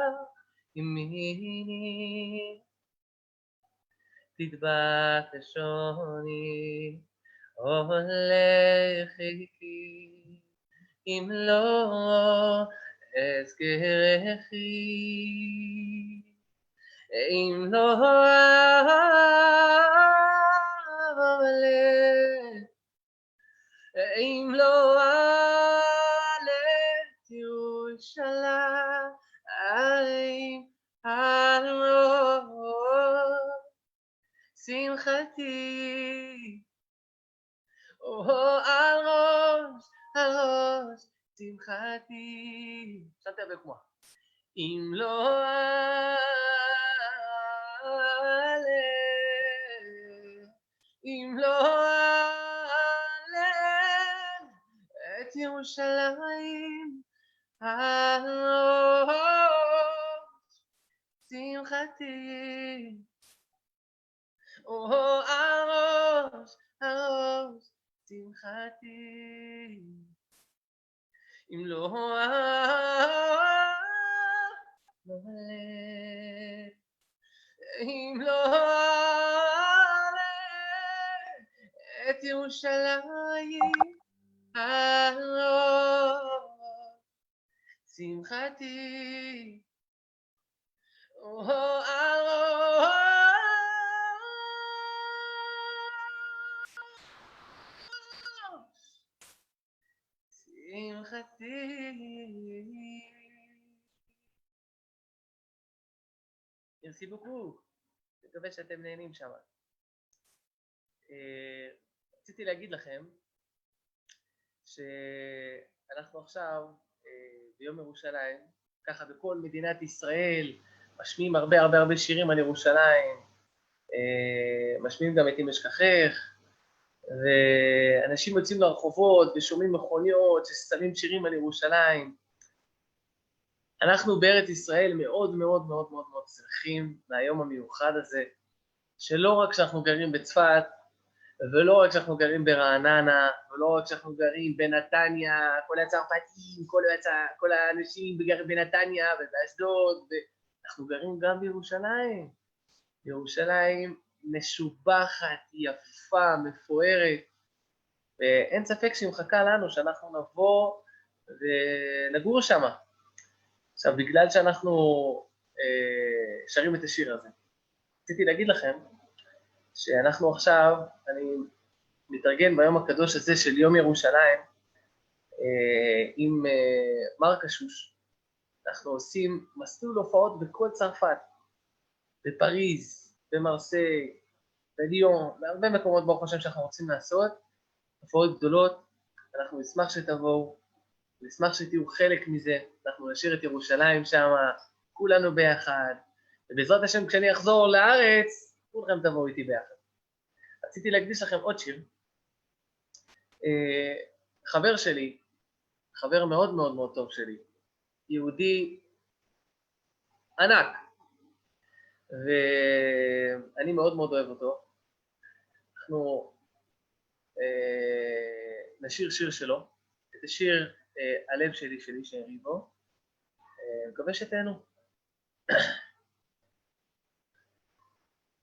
ימיני, תדבק לשוני, הולכי אם לא אזכרכי. אם לא אעלה, אם לא אעלה את ירושלים על ראש שמחתי, על ראש שמחתי. chantez avec moi. אם לא אעלה, אם לא ירושלים על ראש שמחתי. על ראש שמחתי. אם לא נעלה, אם לא נעלה את ירושלים על ראש שמחתי. על ראש שמחתי. ירסי בוקו, מקווה שאתם נהנים שם. רציתי להגיד לכם שאנחנו עכשיו ביום ירושלים, ככה בכל מדינת ישראל, משמיעים הרבה שירים על ירושלים, משמיעים גם את אם אשכחך, ואנשים יוצאים לרחובות ושומעים מכוניות ששמים שירים על ירושלים. אנחנו בארץ ישראל מאוד שמחים מהיום המיוחד הזה, שלא רק שאנחנו גרים בצפת, ולא רק שאנחנו גרים ברעננה, ולא רק שאנחנו גרים בנתניה, כל הצרפתים, כל האנשים גרים בנתניה ובאשדוד, אנחנו גרים גם בירושלים. ירושלים משובחת, יפה, מפוארת, ואין ספק שהיא מחכה לנו שאנחנו נבוא ונגור שם. עכשיו, בגלל שאנחנו שרים את השיר הזה, רציתי להגיד לכם שאנחנו עכשיו, אני מתארגן ביום הקדוש הזה של יום ירושלים, עם מר קשוש. אנחנו עושים מסלול הופעות בכל צרפת, בפריז, במרסיי, בליון, בהרבה מקומות ברוך השם שאנחנו רוצים לעשות, הופעות גדולות. אנחנו נשמח שתבואו, נשמח שתהיו חלק מזה, אנחנו נשאיר את ירושלים שם, כולנו ביחד, ובעזרת השם כשאני אחזור לארץ, כולכם תבואו איתי ביחד. רציתי להקדיש לכם עוד שיר. חבר שלי, חבר מאוד טוב שלי, יהודי ענק, ואני מאוד אוהב אותו. אנחנו נשיר שיר שלו, את השיר הלב שלי שערי בו, מקווה שתהנו.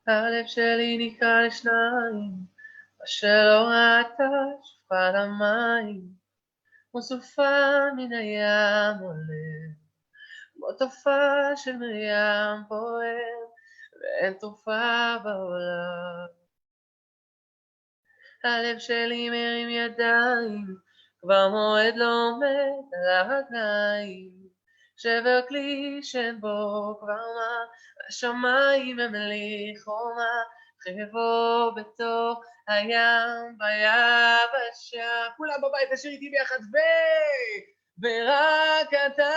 הלב שלי נקרע לשניים, אשר לא ראתה שפע למים, כמו סופה מן הים עולה, כמו תופעה של מרים פועם, ואין תרופה בעולם. הלב שלי מרים ידיים, כבר מועד לא עומד על הרגליים, שבר כלי שאין בו כבר מה, השמיים הם לי חומה, חרבו בתוך הים ביבשה. כולם בבית תשאיר איתי ביחד ורק אתה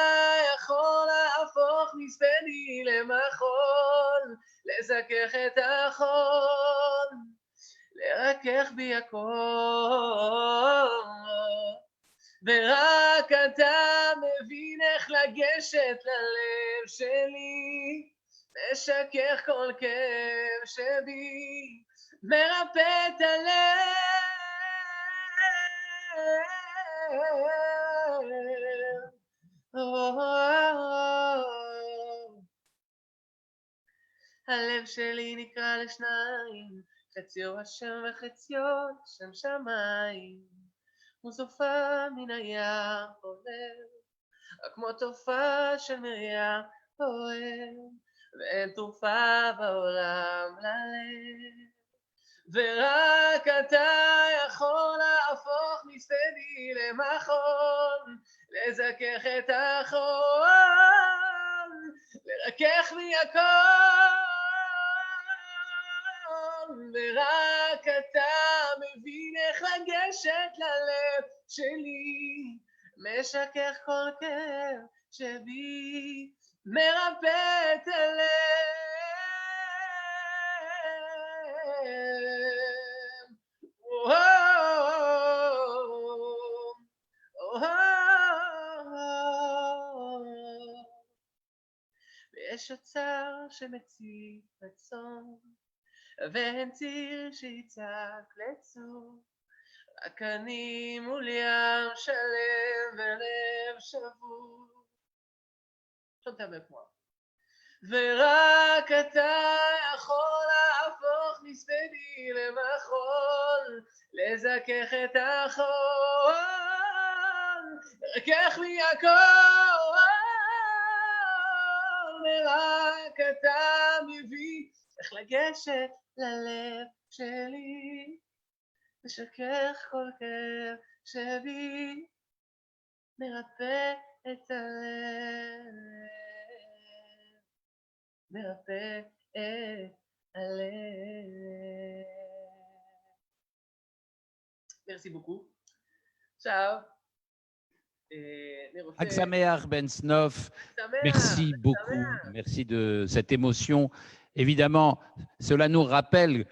יכול להפוך מספני למחול, לזכך את החול, לרכך בי הכל, ורק אתה מבין איך לגשת ללב שלי, משכך כל כאב שבי, מרפא את הלב. הלב שלי נקרע לשניים, חציו השם וחציו שם שמיים, וסופה מן הים עובר, כמו תופעה של מרים פועם, ואין תרופה בעולם ללב, ורק אתה יכול להפוך מספדי למחול, לזכך את החול, לרכך לי הכל, ורק אתה מבין איך לגשת ללב שלי, משכך כל כאב שבי, מרפא את הלב. ויש אוצר שמציב רצון, ואין ציר שיצעק לצור, רק אני מול ים שלם ולב שבור. chantez avec moi. ורק אתה יכול להפוך מספדי למחול, לזכך את החול, לרכך לי הכל, ורק אתה מביא איך לגשת ללב שלי, לשכך כל כאב שבי, מרפא את הלב, מרפא את הלב. Merci beaucoup. Ciao. Hag Sameach Ben Snof, merci beaucoup, merci de cette émotion. Évidemment, cela nous rappelle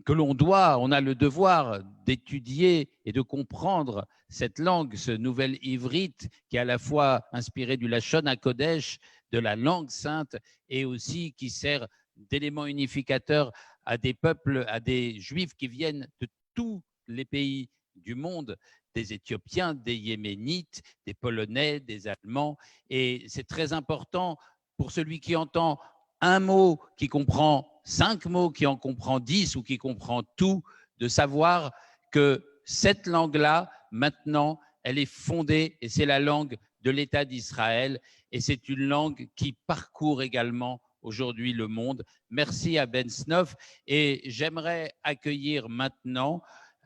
que on a le devoir d'étudier et de comprendre cette langue, ce nouvel ivrite qui est à la fois inspiré du Lachon HaKodesh, de la langue sainte, et aussi qui sert d'élément unificateur à des peuples, à des juifs qui viennent de tous les pays du monde, des Éthiopiens, des Yéménites, des Polonais, des Allemands. Et c'est très important pour celui qui entend un mot, qui comprend 5 mots, qui en comprend 10 ou qui comprend tout, de savoir que cette langue-là, maintenant, elle est fondée et c'est la langue de l'État d'Israël et c'est une langue qui parcourt également aujourd'hui le monde. Merci à Ben Snof et j'aimerais accueillir maintenant,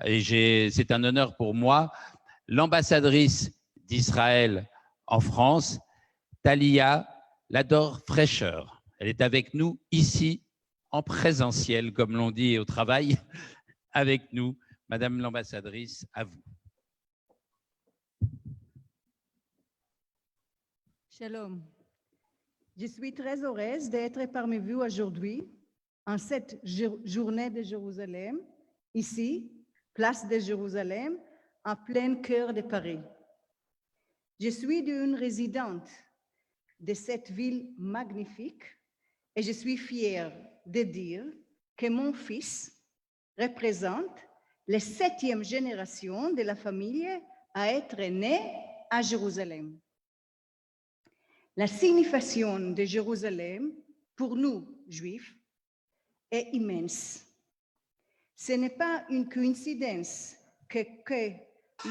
et c'est un honneur pour moi, l'ambassadrice d'Israël en France, Talia Lador-Fresher. Elle est avec nous ici, en présentiel, comme l'on dit au travail, avec nous. Madame l'ambassadrice, à vous. Shalom. Je suis très heureuse d'être parmi vous aujourd'hui, en cette journée de Jérusalem, ici, place de Jérusalem, en plein cœur de Paris. Je suis une résidente de cette ville magnifique et je suis fière de dire que mon fils représente la 7e génération de la famille à être né à Jérusalem. La signification de Jérusalem pour nous, Juifs, est immense. Ce n'est pas une coïncidence que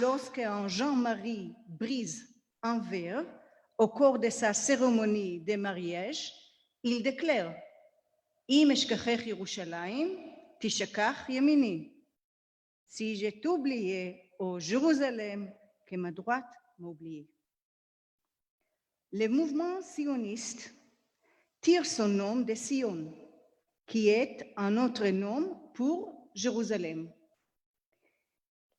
lorsque un Jean-Marie brise un verre au cours de sa cérémonie de mariage, il déclare « Im eshkachech Yerushalayim, tishakach yamini » si j'ai oublié au Jérusalem, que ma droite m'a oublié. Le mouvement sioniste tire son nom de Sion, qui est un autre nom pour Jérusalem.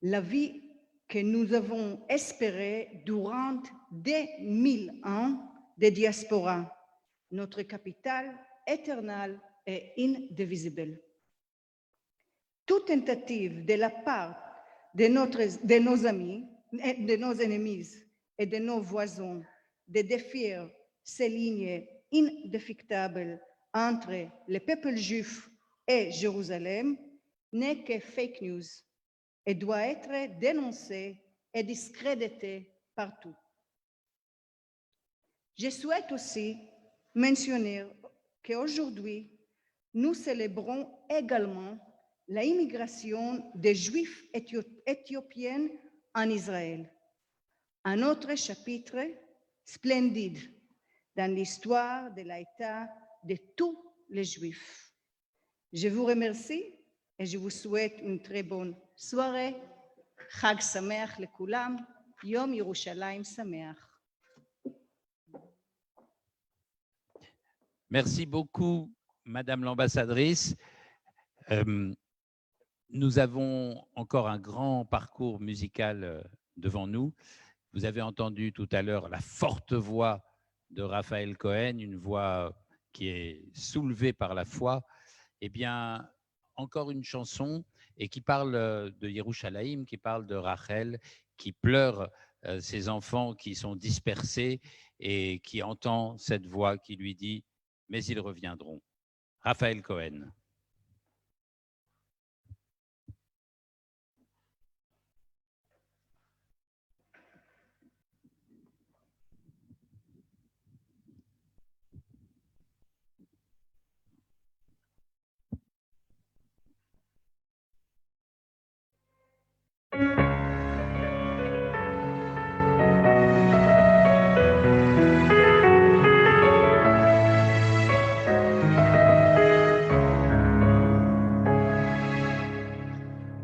La vie que nous avons espérée durant des 1000 ans de diaspora, notre capitale éternelle et indivisible. Toute tentative de la part de nos amis, de nos ennemis et de nos voisins de défier ces lignes indéfectibles entre le peuple juif et Jérusalem n'est que fake news et doit être dénoncée et discréditée partout. Je souhaite aussi mentionner qu'aujourd'hui, nous célébrons également l'immigration des Juifs éthiopiens en Israël, un autre chapitre splendide dans l'histoire de l'État de tous les Juifs. Je vous remercie et je vous souhaite une très bonne soirée. Chag Sameach lekulam, Yom Yerushalayim Sameach. Merci beaucoup, Madame l'ambassadrice. Nous avons encore un grand parcours musical devant nous. Vous avez entendu tout à l'heure la forte voix de Raphaël Cohen, une voix qui est soulevée par la foi. Eh bien, encore une chanson et qui parle de Yerushalayim, qui parle de Rachel, qui pleure ces enfants qui sont dispersés et qui entend cette voix qui lui dit « Mais ils reviendront ». Raphaël Cohen.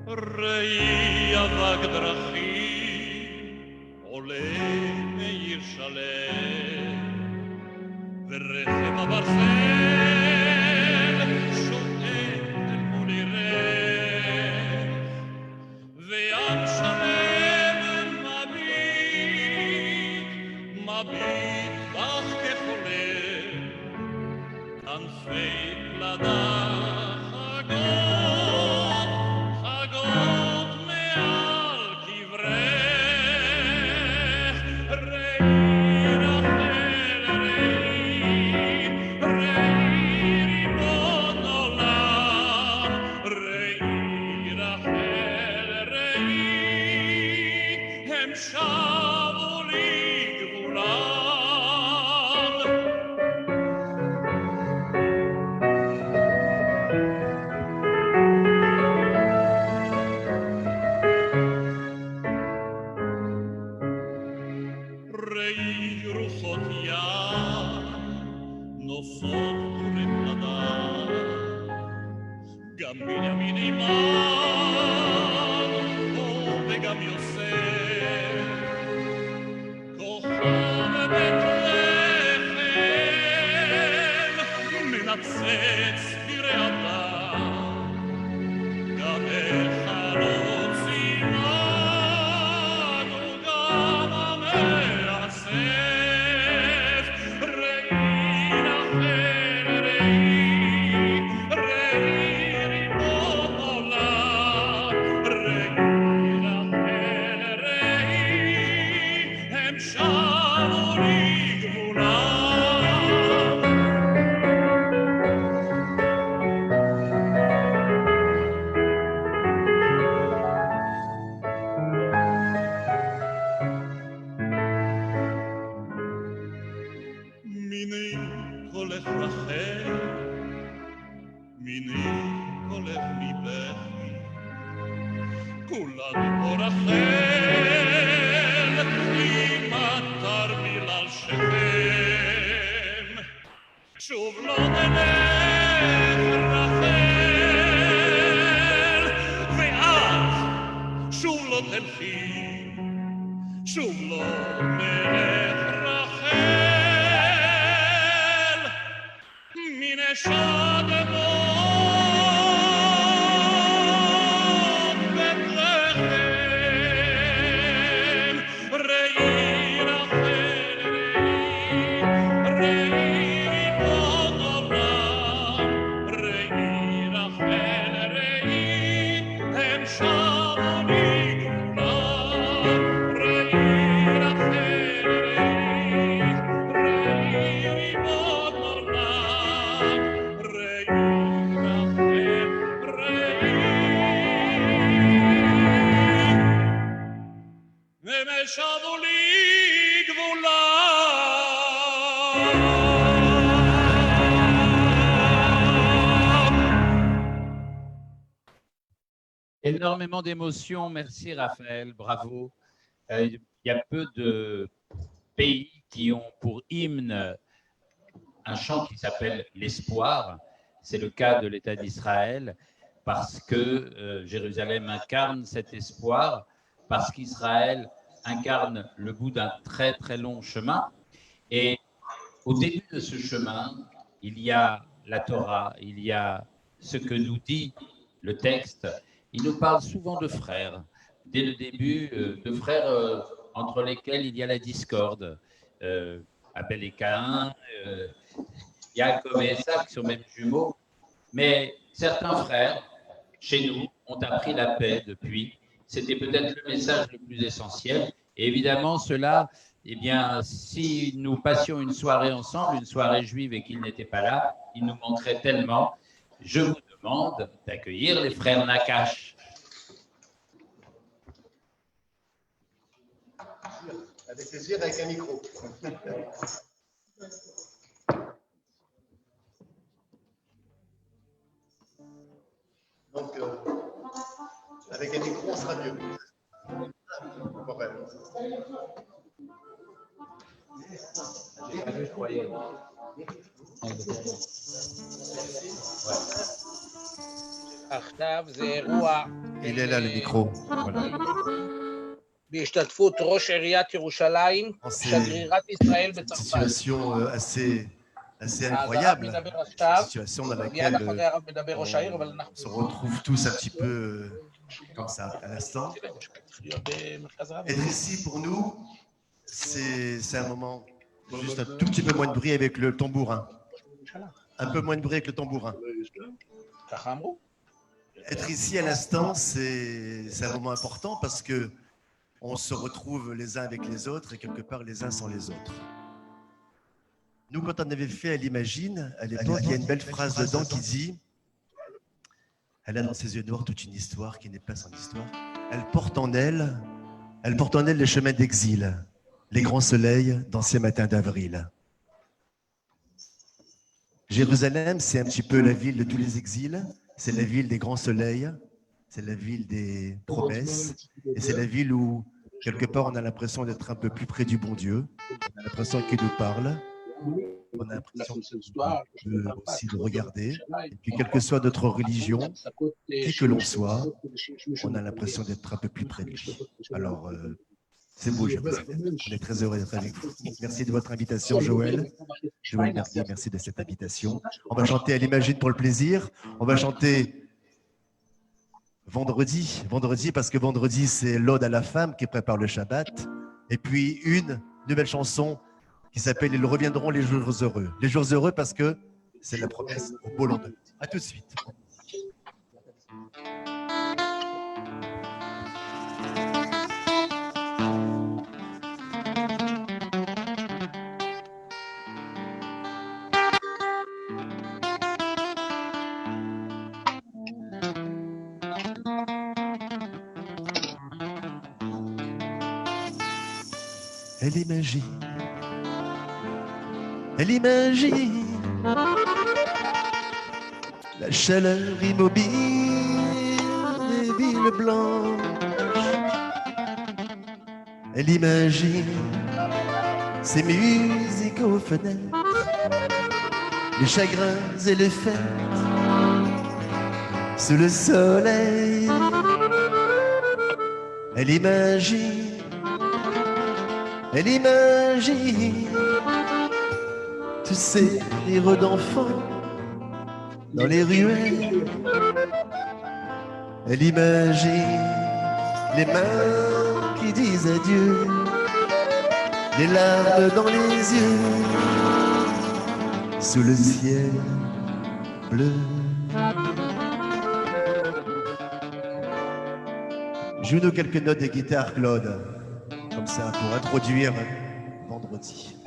ראי אבק דרכים עולה מעיר שלם ורכב הברזל שואל אל מול עירך וים שלם מביט בך כחולם כנפי פלדה גם בנימין עימן וגם יוסף כוכב בית לחם מנצץ ברעדה גם החלום סימן וגם המאסף ראי לכם שוב לא נלך רחל ואת שוב לא תלכי שוב לא נלך רחל מנשד אדמות בית לחם ראי רחל ראי Énormément d'émotions, merci Raphaël, bravo. Il y a peu de pays qui ont pour hymne un chant qui s'appelle l'espoir. C'est le cas de l'État d'Israël parce que Jérusalem incarne cet espoir, parce qu'Israël incarne le bout d'un très très long chemin. Et au début de ce chemin, il y a la Torah, il y a ce que nous dit le texte. Il nous parle souvent de frères, dès le début, de frères entre lesquels il y a la discorde. Abel et Caïn, Jacob et Esav qui sont même jumeaux. Mais certains frères, chez nous, ont appris la paix depuis. C'était peut-être le message le plus essentiel. Et évidemment, cela, eh bien, si nous passions une soirée ensemble, une soirée juive, et qu'ils n'étaient pas là, ils nous manqueraient tellement. Je vous demande d'accueillir les frères Nakash. Avec plaisir, avec un micro. Donc, avec un micro, on sera mieux. Il est là le micro. Voilà. בהשתתפות ראש עיריית ירושלים, שגרירת ישראל בצרפת. Situation assez incroyable. Une situation dans laquelle on se retrouve tous un petit peu comme ça à l'instant. Être ici pour nous, c'est un moment, juste un tout petit peu moins de bruit avec le tambourin. Un peu moins de bruit avec le tambourin. Être ici à l'instant, c'est un moment important parce que on se retrouve les uns avec les autres et quelque part les uns sans les autres. Nous, quand on avait fait Elle Imagine, à l'époque, il y a une belle phrase dedans qui dit « Elle a dans ses yeux noirs toute une histoire qui n'est pas son histoire. Elle porte en elle les chemins d'exil, les grands soleils d'anciens matins d'avril. » Jérusalem, c'est un petit peu la ville de tous les exils, c'est la ville des grands soleils, c'est la ville des promesses, et c'est la ville où, quelque part, on a l'impression d'être un peu plus près du bon Dieu, on a l'impression qu'il nous parle, on a l'impression aussi de regarder, et puis quelle que soit notre religion, qui que l'on soit, on a l'impression d'être un peu plus près de lui. Alors, c'est beau, Jérusalem. On est très heureux d'être avec vous. Merci de votre invitation, Joël. Joël, merci de cette invitation. On va chanter Elle Imagine pour le plaisir. On va chanter vendredi parce que vendredi, c'est l'Ode à la femme qui prépare le Shabbat. Et puis une nouvelle chanson qui s'appelle Ils reviendront les jours heureux. Les jours heureux parce que c'est la promesse au beau lendemain. À tout de suite. Elle imagine la chaleur immobile des villes blanches. Elle imagine ces musiques aux fenêtres, les chagrins et les fêtes sous le soleil. Elle imagine tous ces héros d'enfants dans les ruelles. Elle imagine les mains qui disent adieu, les larmes dans les yeux, sous le ciel bleu. Joue-nous quelques notes de guitare, Claude, comme ça, pour introduire vendredi.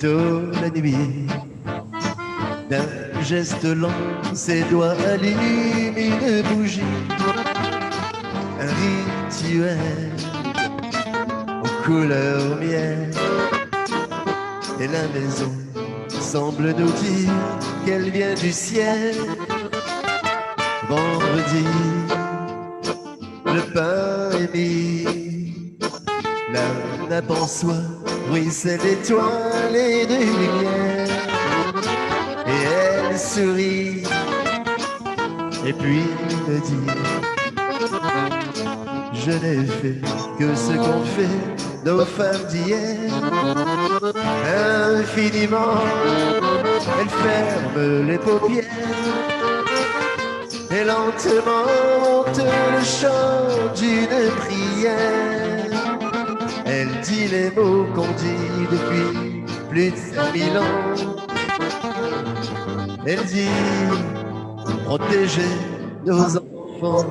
Bientôt la nuit, d'un geste lent, ses doigts allument une bougie. Un rituel aux couleurs miel. Et la maison semble nous dire qu'elle vient du ciel. Vendredi, le pain est mis, la nappe en soie ruisselle d'étoiles et de lumière. Et elle sourit, et puis me dit: je n'ai fait que ce qu'ont fait nos femmes d'hier. Infiniment, elle ferme les paupières et lentement monte le chant d'une prière. Elle dit les mots qu'on dit depuis plus de 5000 ans. Elle dit: protégez nos enfants.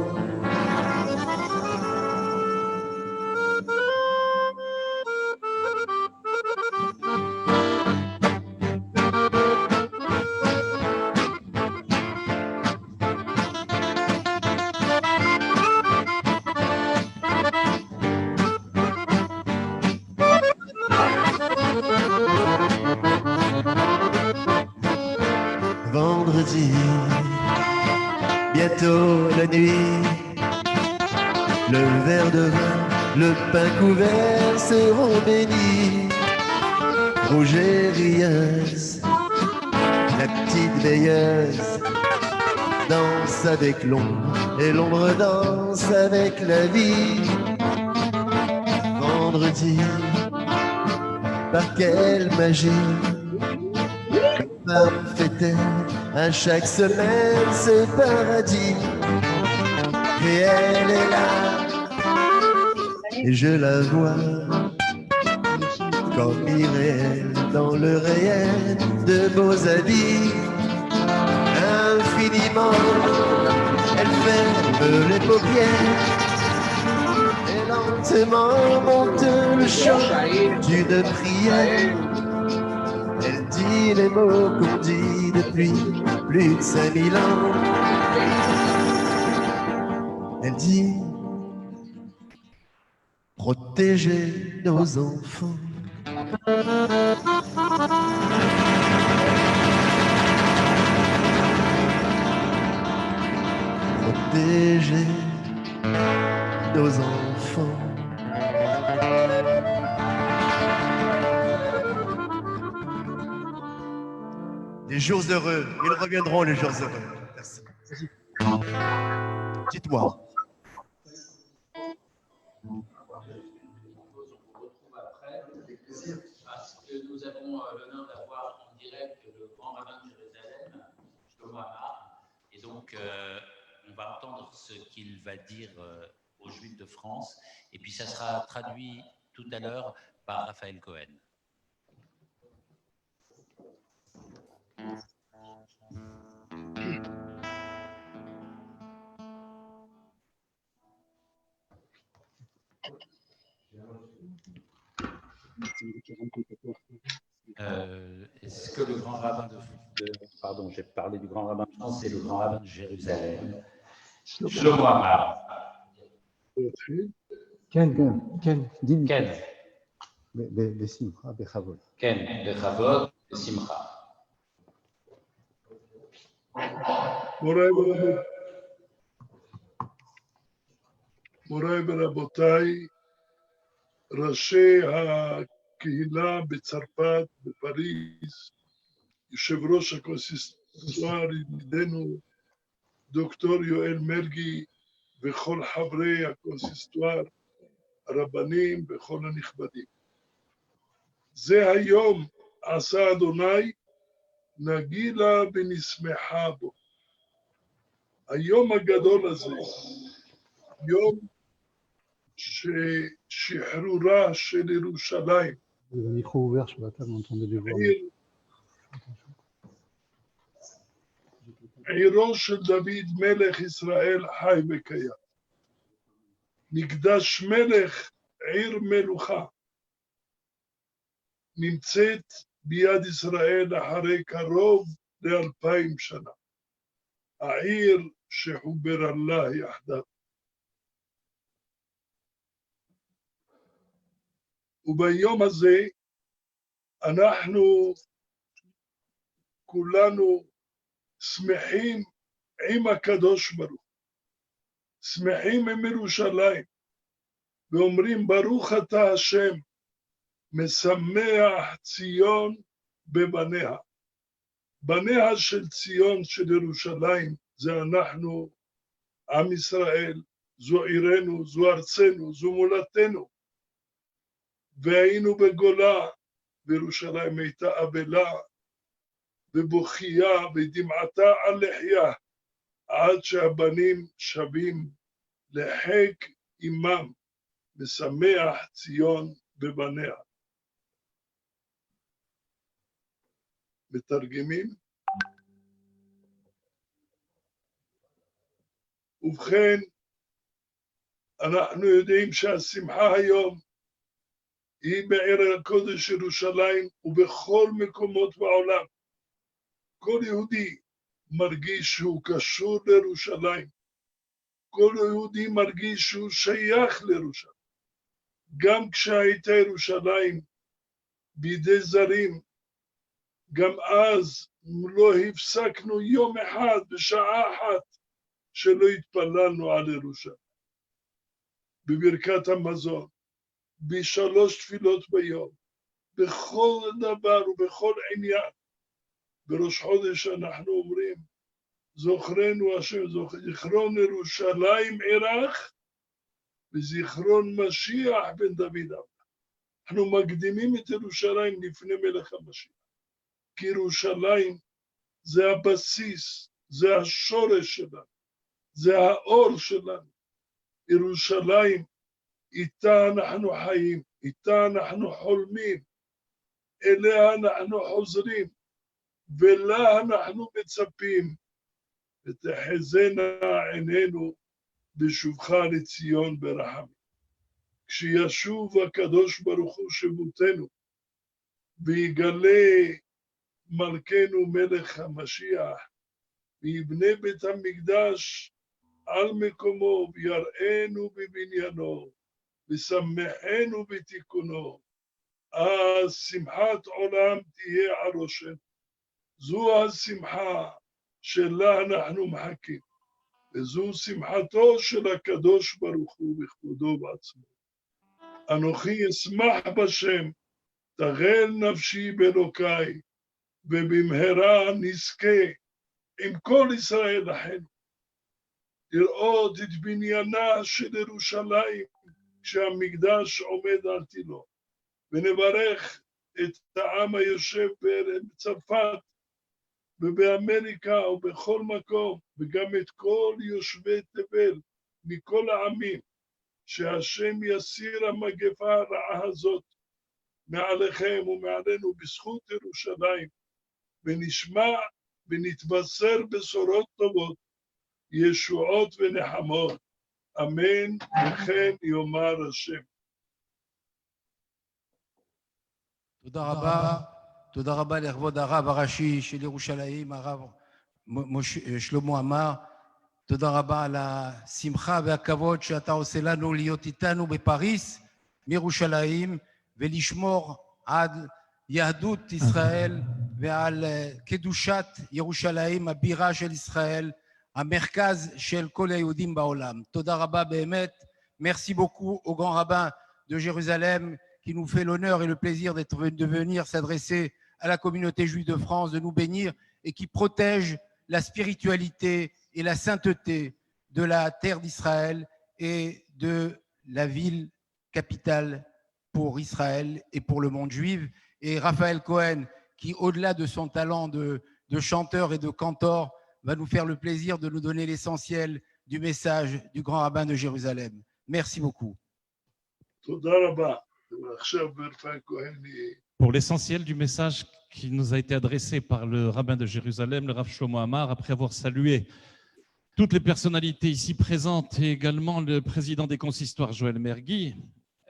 Vendredi, bientôt la nuit, le verre de vin, le pain couvert seront bénis. Rouge et rieuse, la petite veilleuse danse avec l'ombre et l'ombre danse avec la vie. Vendredi, par quelle magie fêtait à chaque semaine ce paradis. Et elle est là, et je la vois comme irréelle dans le réel de beaux habits. Infiniment, elle ferme les paupières et lentement monte le chant d'une prière. Elle dit les mots qu'on dit depuis plus de 5000 ans. Elle dit: protégez nos enfants. Protégez nos enfants. Les jours heureux, ils reviendront les jours heureux. Merci. Dites-moi. Parce que nous avons l'honneur d'avoir en direct le grand rabbin de Jérusalem, Shlomo Amar, et donc on va entendre ce qu'il va dire aux Juifs de France, et puis ça sera traduit tout à l'heure par Raphaël Cohen. Est-ce que le grand rabbin pardon, j'ai parlé du grand rabbin de France, c'est le grand rabbin de Jérusalem, Shlomo Amar. Ken. בשמחה, בכבוד. כן, בכבוד, בשמחה. מוריי ורבותיי, ראשי הקהילה בצרפת, בפריז, יושב ראש הקונסיסטואר, ידידנו דוקטור יואל מרגי, וכל חברי הקונסיסטואר, הרבנים וכל הנכבדים. זה היום עשה אדוני, נגילה ונשמחה בו. היום הגדול הזה, יום ששחרורה של ירושלים, עירו של דוד מלך ישראל חי וקיים. מקדש מלך עיר מלוכה, נמצאת ביד ישראל אחרי קרוב ל2000 שנה. העיר שחובר אללה יחדיו. וביום הזה אנחנו כולנו שמחים עם הקדוש ברוך, שמחים עם ירושלים, ואומרים ברוך אתה השם, משמח ציון בבניה. בניה של ציון של ירושלים זה אנחנו, עם ישראל, זו עירנו, זו ארצנו, זו מולדתנו. והיינו בגולה, וירושלים הייתה אבלה, ובוכייה ודמעתה על לחיה, עד שהבנים שבים לחיק עמם, משמח ציון בבניה. מתרגמים? ובכן, אנחנו יודעים שהשמחה היום היא בעיר הקודש ירושלים ובכל מקומות בעולם. כל יהודי מרגיש שהוא קשור לירושלים. כל יהודי מרגיש שהוא שייך לירושלים. גם כשהייתה ירושלים בידי זרים, גם אז לא הפסקנו יום אחד בשעה אחת שלא התפללנו על ירושלים. בברכת המזון, בשלוש תפילות ביום, בכל דבר ובכל עניין. בראש חודש אנחנו אומרים, זוכרנו השם, זיכרון ירושלים עירך, וזיכרון משיח בן דוד המלך. אנחנו מקדימים את ירושלים לפני מלך המשיח. כי ירושלים זה הבסיס, זה השורש שלנו, זה האור שלנו. ירושלים, איתה אנחנו חיים, איתה אנחנו חולמים, אליה אנחנו חוזרים, ולה אנחנו מצפים, ותחזינה עינינו בשובך לציון ברחמים. כשישוב הקדוש ברוך הוא שבותנו, ויגלה מלכנו מלך המשיח, ויבנה בית המקדש על מקומו, ויראינו בבניינו, ושמחנו בתיקונו, אז שמחת עולם תהיה על ראשנו. זו השמחה שלה אנחנו מחכים, וזו שמחתו של הקדוש ברוך הוא בכבודו בעצמו. אנוכי אשמח בשם, תגל נפשי באלוקיי, ובמהרה נזכה עם כל ישראל אחינו, לראות את בניינה של ירושלים כשהמקדש עומד על תילו, ונברך את העם היושב בצרפת ובאמריקה ובכל מקום, וגם את כל יושבי תבל מכל העמים, שהשם יסיר המגפה הרעה הזאת מעליכם ומעלינו בזכות ירושלים, ונשמע ונתבשר בשורות טובות, ישועות ונחמות. אמן וכן יאמר השם. תודה רבה לכבוד הרב הראשי של ירושלים, הרב שלמה עמאר. תודה רבה על השמחה והכבוד שאתה עושה לנו להיות איתנו בפריס, מירושלים, ולשמור על יהדות ישראל ועל קדושת ירושלים, הבירה של ישראל, המרכז של כל היהודים בעולם. תודה רבה באמת. Merci beaucoup au grand rabbin de Jérusalem qui nous fait l'honneur et le plaisir de venir s'adresser à la communauté juive de France, de nous bénir et qui protège la spiritualité et la sainteté de la terre d'Israël et de la ville capitale pour Israël et pour le monde juif. Et Raphaël Cohen, qui au-delà de son talent de chanteur et de cantor, va nous faire le plaisir de nous donner l'essentiel du message du grand rabbin de Jérusalem. Merci beaucoup. Pour l'essentiel du message qui nous a été adressé par le rabbin de Jérusalem, le Rav Shlomo Amar, après avoir salué toutes les personnalités ici présentes et également le président des consistoires Joël Mergui,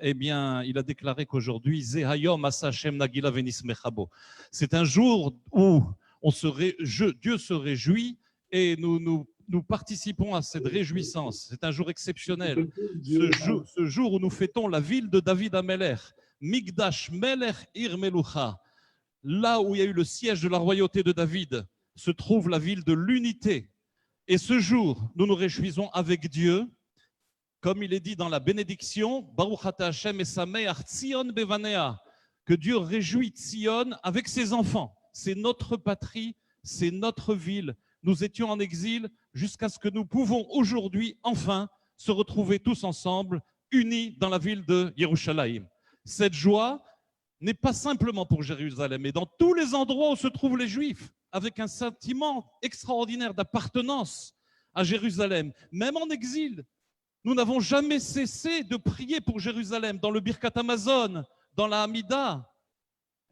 eh bien, il a déclaré qu'aujourd'hui, Ze hayom asa Hashem nagila venismechabo. C'est un jour où Dieu se réjouit et nous participons à cette réjouissance. C'est un jour exceptionnel. Ce jour où nous fêtons la ville de David Amelech, Migdash Melech Ir Melucha, là où il y a eu le siège de la royauté de David, se trouve la ville de l'unité. Et ce jour, nous nous réjouissons avec Dieu, comme il est dit dans la bénédiction, Baruch ata Hashem esameach Tzion bevanea, que Dieu réjouit Tzion avec ses enfants. C'est notre patrie, c'est notre ville. Nous étions en exil jusqu'à ce que nous pouvons aujourd'hui enfin se retrouver tous ensemble, unis dans la ville de Yerushalayim. Cette joie n'est pas simplement pour Jérusalem, mais dans tous les endroits où se trouvent les Juifs, avec un sentiment extraordinaire d'appartenance à Jérusalem, même en exil. Nous n'avons jamais cessé de prier pour Jérusalem, dans le Birkat Hamazon, dans la Hamida,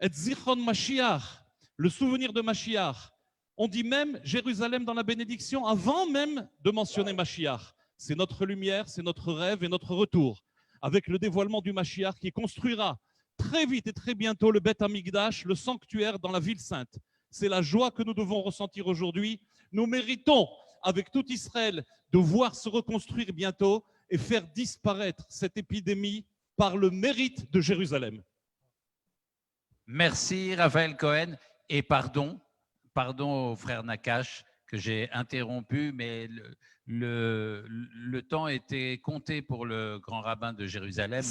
et Zichron Mashiach, le souvenir de Mashiach. On dit même Jérusalem dans la bénédiction avant même de mentionner Mashiach. C'est notre lumière, c'est notre rêve et notre retour, avec le dévoilement du Mashiach qui construira très vite et très bientôt le Beth Amikdash, le sanctuaire dans la ville sainte. C'est la joie que nous devons ressentir aujourd'hui. Nous méritons, avec tout Israël, de voir se reconstruire bientôt et faire disparaître cette épidémie par le mérite de Jérusalem. Merci Raphaël Cohen et pardon au frère Nakash que j'ai interrompu, mais le temps était compté pour le grand rabbin de Jérusalem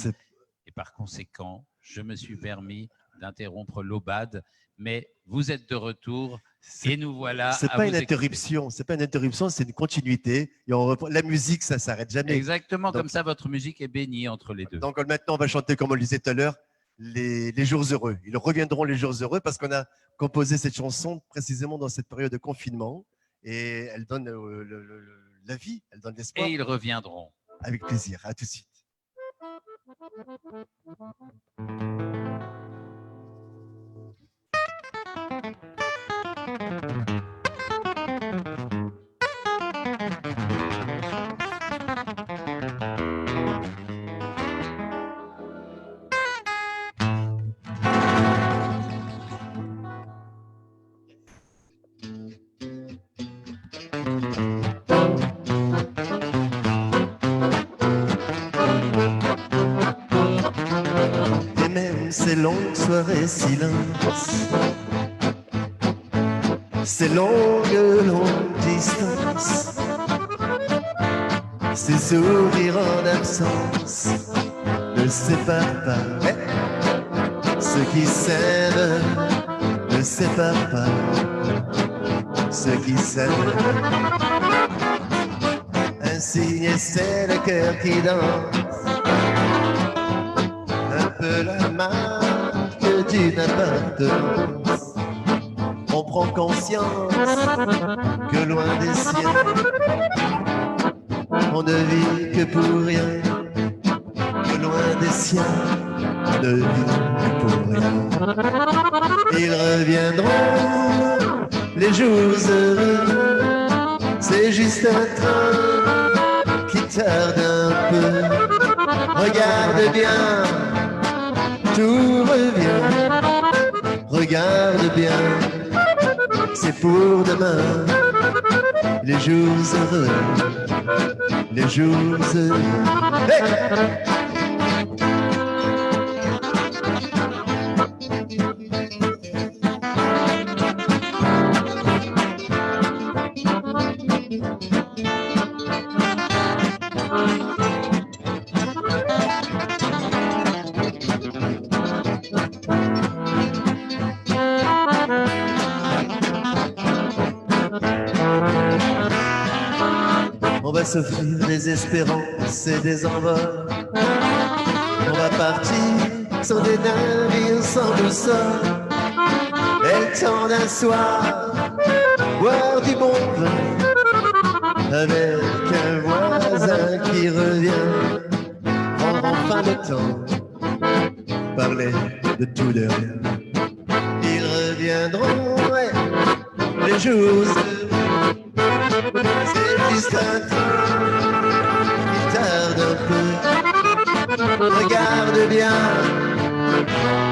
et par conséquent, je me suis permis d'interrompre l'Obad, mais vous êtes de retour et nous voilà. C'est pas une interruption, c'est pas une interruption, c'est une continuité. Et on reprend, la musique, ça s'arrête jamais. Exactement, donc, comme ça, votre musique est bénie entre les deux. Donc maintenant, on va chanter, comme on le disait tout à l'heure, les jours heureux. Ils reviendront les jours heureux parce qu'on a composé cette chanson précisément dans cette période de confinement et elle donne la vie, elle donne l'espoir. Et ils reviendront. Avec plaisir, à tout de suite. Et même ces longues soirées silence, ces longues distances, ces sourires en absence ne séparent pas. Ceux qui s'aiment ne séparent pas. Ceux qui s'aiment. Un signe, c'est le cœur qui danse. Un peu la marque d'une appartenance. On prend conscience que loin des siens, on ne vit que pour rien. Que loin des siens, on ne vit que pour rien. Ils reviendront, les jours heureux. C'est juste un train qui tarde un peu. Regarde bien, tout revient. Regarde bien, c'est pour demain. Les jours heureux, les jours heureux. Hey! On va s'offrir des espérances et des envols. On va partir sur des navires sans boussole. Et le temps d'un soir, boire du bon vin avec un voisin qui revient. Prendre enfin le temps, parler de tout de rien. Ils reviendront, ouais, les jours heureux. C'est juste un train qui tarde un peu. Regarde Regarde bien,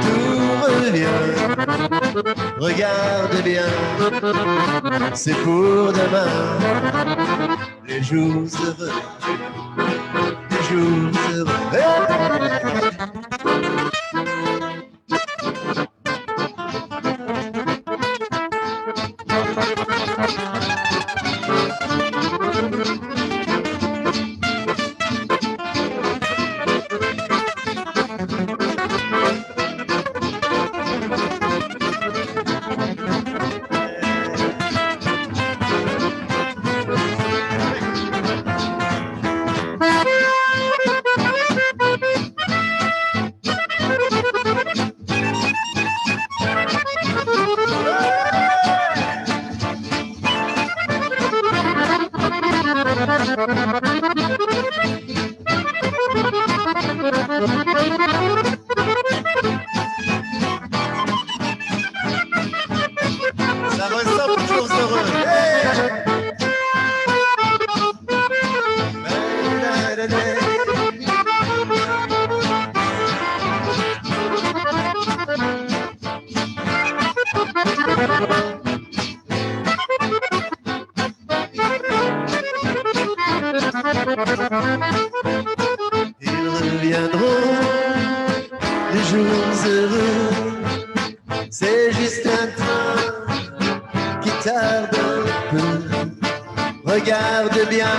tout revient. Regarde bien, c'est pour demain. Les jours heureux, les jours heureux. Ça ressemble aux jours heureux. Ils reviendront, les jours heureux. C'est juste un train qui tarde un peu. Regarde bien,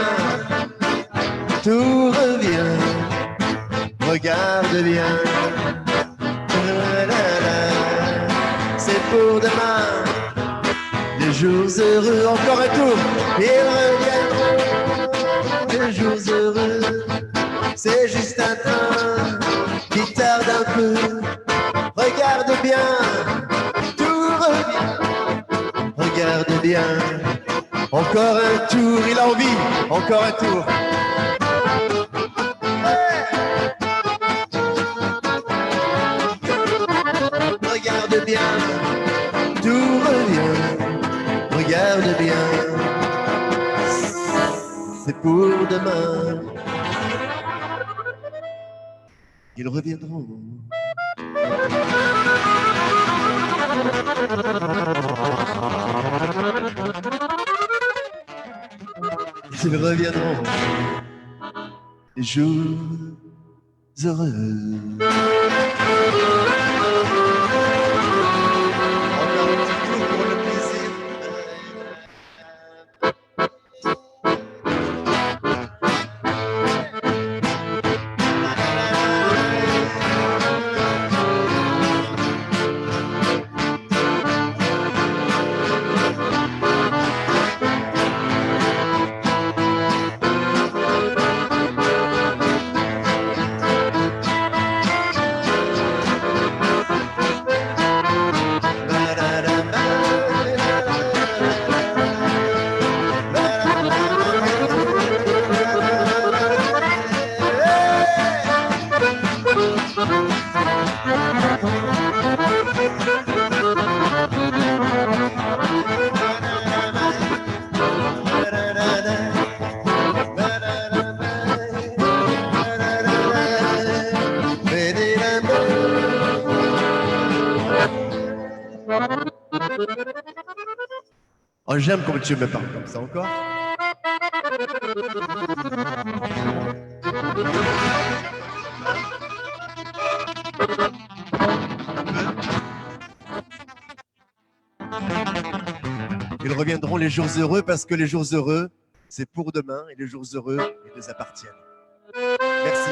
tout revient. Regarde bien. C'est pour demain, les jours heureux. Encore un tour. Ils reviendront, les jours heureux. C'est juste un train qui tarde un peu. Regarde bien, tout revient. Regarde bien. Encore un tour, il a envie. Encore un tour. Regarde bien, tout revient. Regarde bien. C'est pour demain. Ils reviendront. Ils reviendront. Les jours heureux. Encore un petit tour pour le plaisir. Oh, j'aime quand tu me parles comme ça encore. Ils reviendront les jours heureux parce que les jours heureux, c'est pour demain et les jours heureux, ils nous appartiennent. Merci.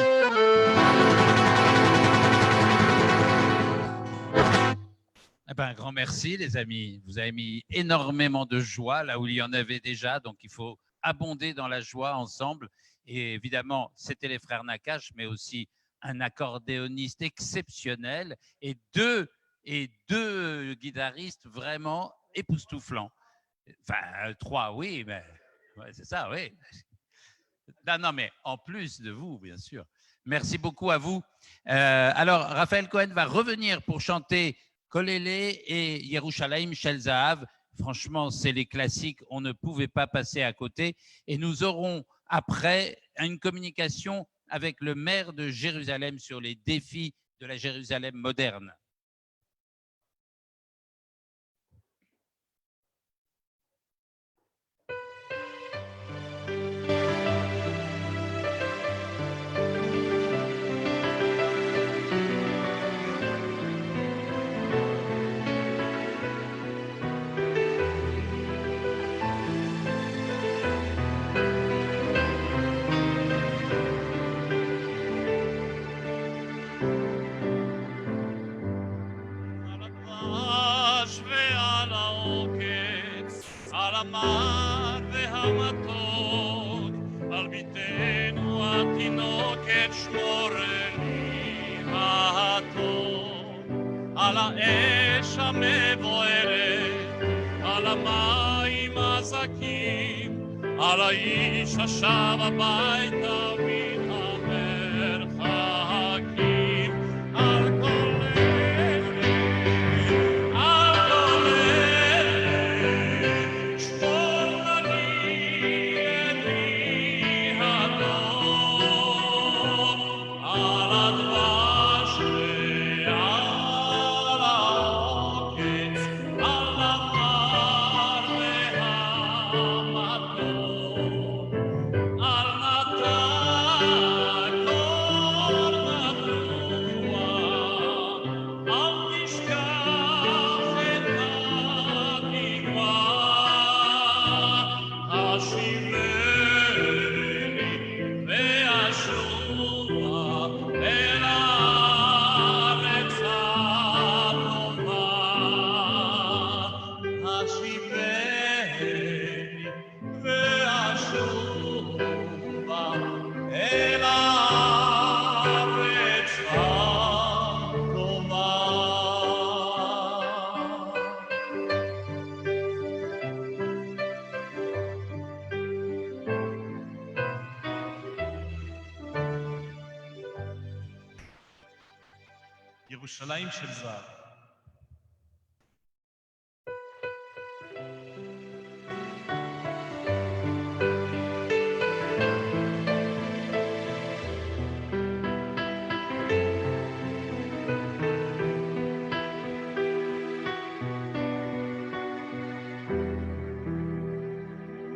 Eh ben, un grand merci, les amis. Vous avez mis énormément de joie là où il y en avait déjà. Donc, il faut abonder dans la joie ensemble. Et évidemment, c'était les frères Nakache, mais aussi un accordéoniste exceptionnel et deux guitaristes vraiment époustouflants. Enfin, trois, oui, mais ouais, c'est ça, oui. Non, mais en plus de vous, bien sûr. Merci beaucoup à vous. Alors, Raphaël Cohen va revenir pour chanter Kolélé et Yerushalayim Shel Zahav. Franchement, c'est les classiques, on ne pouvait pas passer à côté. Et nous aurons après une communication avec le maire de Jérusalem sur les défis de la Jérusalem moderne. ועל העוקץ, על המר והמתוק, על ביתנו התינוקת שמורני הטוב, על האש המבוערת, על המים הזכים, על האיש השב הביתה מן המרחקים, על כל ירושלים של זהב.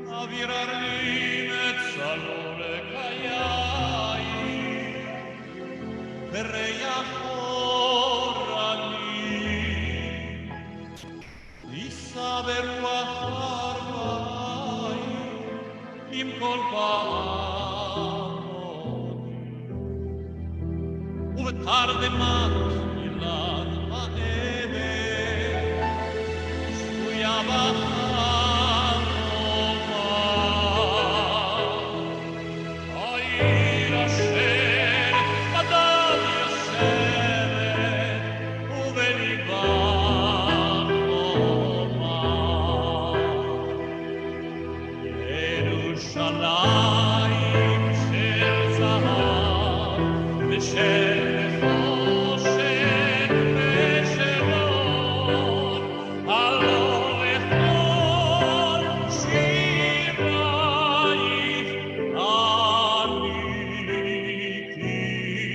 אוויר הרים את צלול חיי וריח יישא ברוח ארבעי עם כל פעמוני ובתרדמת אילן העמק שבויה בחלומה העיר אשר בדם יושבת ובליבה ירושלים של זהב ושל נחושת ושל אור, הלא לכל שירייך אני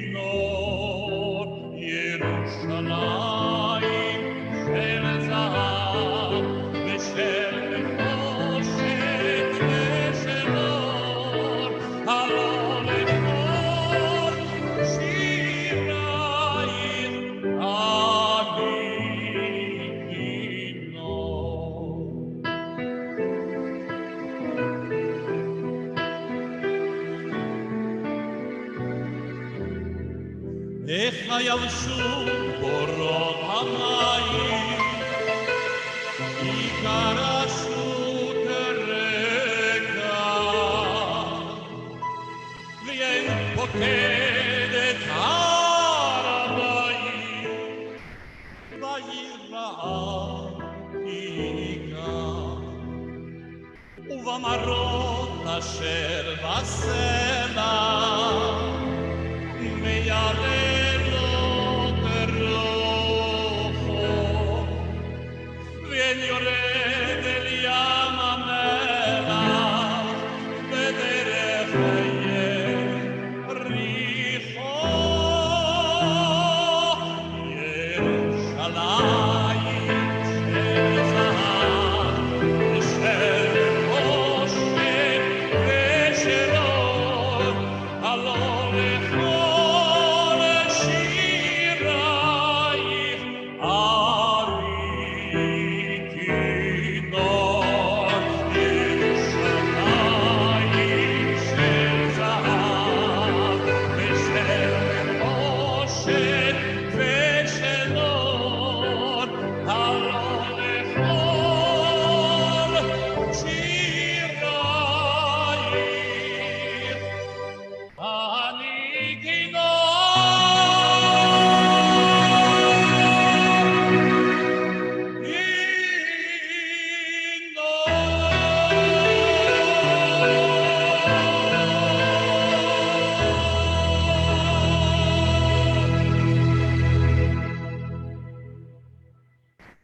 כינור. ירושלים של זהב ושל נחושת ושל אור, הלא לכל שירייך איך יבשו בורות המים, ייכרשו כרקע, ואין פוקד את הר הבית, בעיר העתיקה, ובמראות אשר בסלע, מייררות רוחו, ואין יורד אל ים המלח, בדרך הירי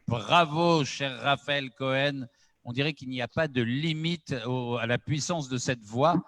Bravo, cher Raphaël Cohen. On dirait qu'il n'y a pas de limite à la puissance de cette voix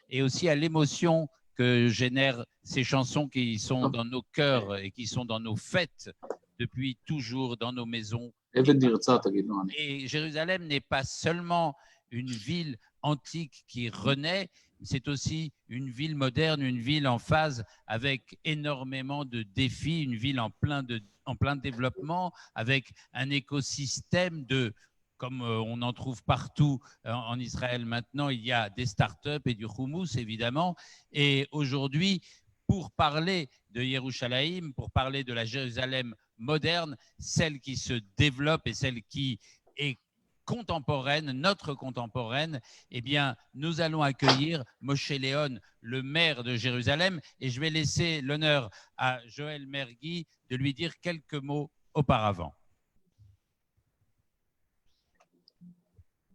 et aussi à l'émotion que génèrent ces chansons qui sont dans nos cœurs et qui sont dans nos fêtes depuis toujours, dans nos maisons. Et Jérusalem n'est pas seulement une ville antique qui renaît, c'est aussi une ville moderne, une ville en phase avec énormément de défis, une ville en plein développement, avec un écosystème de, comme on en trouve partout en Israël maintenant, il y a des startups et du houmous évidemment. Et aujourd'hui, pour parler de Yerushalayim, pour parler de la Jérusalem moderne, celle qui se développe et celle qui est contemporaine, notre contemporaine, eh bien, nous allons accueillir Moshe Léon, le maire de Jérusalem, et je vais laisser l'honneur à Joël Mergui de lui dire quelques mots auparavant.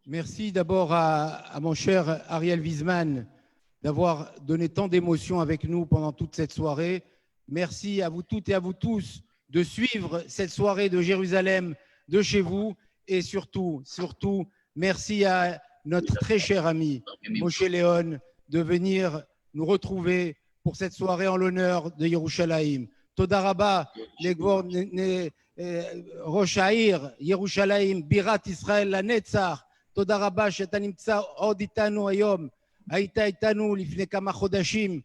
Merci d'abord à mon cher Ariel Wiesman d'avoir donné tant d'émotions avec nous pendant toute cette soirée. Merci à vous toutes et à vous tous de suivre cette soirée de Jérusalem de chez vous. Et surtout, merci à notre très cher ami Moshe Léon de venir nous retrouver pour cette soirée en l'honneur de Yerushalayim. Toda Rabba, Rosh Ha'ir, Yerushalayim, Birat Israël, la Netzach. Toda Rabba, שאתה נמצא עוד איתנו היום. היית איתנו לפני כמה חודשים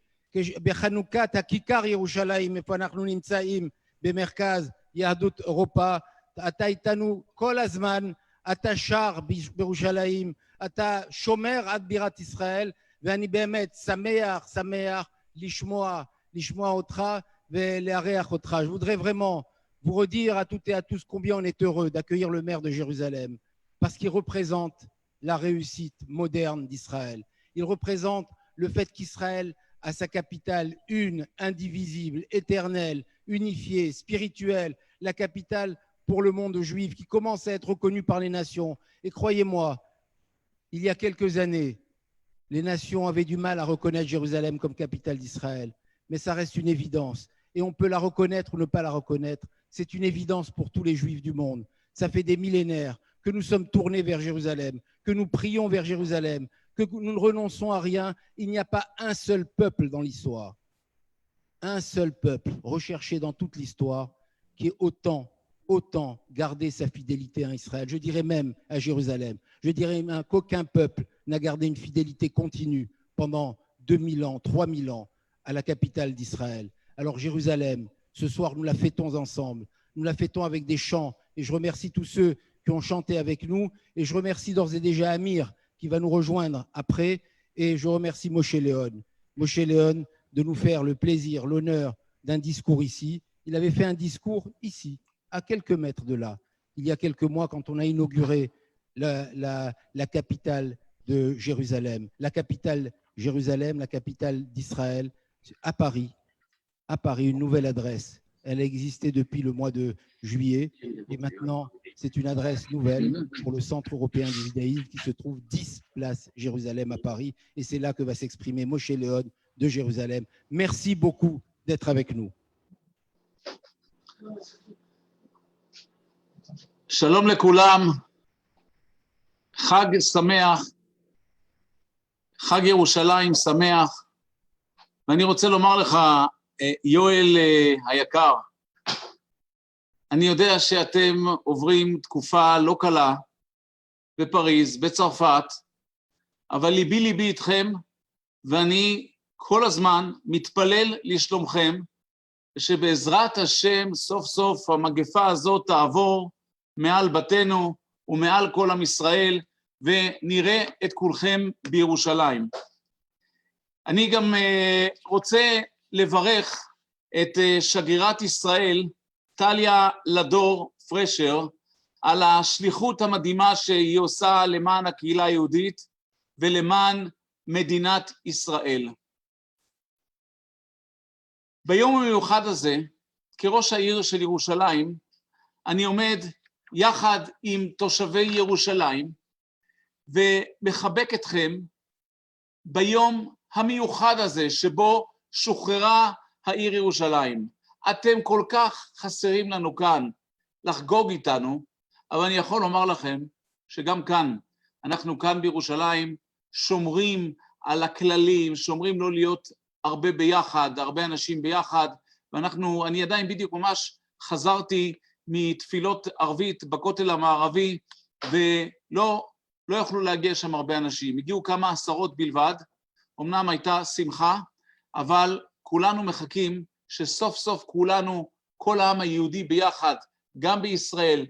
בחנוכת הכיכר ירושלים, איפה אנחנו נמצאים במרכז יהדות אירופה. אתה איתנו כל הזמן, אתה שר בירושלים, אתה שומר עד בירת ישראל, ואני באמת שמח לשמוע אותך ולארח אותך. Je voudrais vraiment vous redire à toutes et à tous combien on est heureux d'accueillir le maire de Jérusalem, parce qu'il représente la réussite moderne d'Israël. Il représente le fait qu'Israël a sa capitale une, indivisible, éternelle, unifiée, spirituelle, la capitale pour le monde juif qui commence à être reconnu par les nations. Et croyez-moi, il y a quelques années, les nations avaient du mal à reconnaître Jérusalem comme capitale d'Israël. Mais ça reste une évidence. Et on peut la reconnaître ou ne pas la reconnaître. C'est une évidence pour tous les juifs du monde. Ça fait des millénaires que nous sommes tournés vers Jérusalem, que nous prions vers Jérusalem, que nous ne renonçons à rien. Il n'y a pas un seul peuple dans l'histoire, un seul peuple recherché dans toute l'histoire qui ait autant gardé sa fidélité à Israël. Je dirais même à Jérusalem. Je dirais même qu'aucun peuple n'a gardé une fidélité continue pendant 2000 ans, 3000 ans à la capitale d'Israël. Alors Jérusalem, ce soir, nous la fêtons ensemble. Nous la fêtons avec des chants. Et je remercie tous ceux qui ont chanté avec nous. Et je remercie d'ores et déjà Amir qui va nous rejoindre après. Et je remercie Moshe Léon. Moshe Léon de nous faire le plaisir, l'honneur d'un discours ici. Il avait fait un discours ici, à quelques mètres de là, il y a quelques mois quand on a inauguré la capitale de Jérusalem, la capitale Jérusalem, la capitale d'Israël, à Paris, une nouvelle adresse. Elle a existé depuis le mois de juillet et maintenant c'est une adresse nouvelle pour le Centre européen du judaïsme qui se trouve 10 place Jérusalem à Paris et c'est là que va s'exprimer Moshe Léon de Jérusalem. Merci beaucoup d'être avec nous. שלום לכולם, חג שמח, חג ירושלים שמח, ואני רוצה לומר לך, יואל היקר, אני יודע שאתם עוברים תקופה לא קלה בפריז, בצרפת, אבל ליבי איתכם, ואני כל הזמן מתפלל לשלומכם, ושבעזרת השם סוף סוף המגפה הזאת תעבור מעל בתינו ומעל כל עם ישראל, ונראה את כולכם בירושלים. אני גם רוצה לברך את שגרירת ישראל, טליה לדור פרשר, על השליחות המדהימה שהיא עושה למען הקהילה היהודית ולמען מדינת ישראל. ביום המיוחד הזה, כראש העיר של ירושלים, אני עומד יחד עם תושבי ירושלים ומחבק אתכם ביום המיוחד הזה שבו שוחררה העיר ירושלים. אתם כל כך חסרים לנו כאן לחגוג איתנו, אבל אני יכול לומר לכם שגם כאן, אנחנו כאן בירושלים שומרים על הכללים, שומרים לא להיות הרבה ביחד, הרבה אנשים ביחד, אני עדיין בדיוק ממש חזרתי מתפילות ערבית בכותל המערבי, ולא יכלו להגיע שם הרבה אנשים, הגיעו כמה עשרות בלבד, אמנם הייתה שמחה, אבל כולנו מחכים שסוף סוף כולנו, כל העם היהודי ביחד, גם בישראל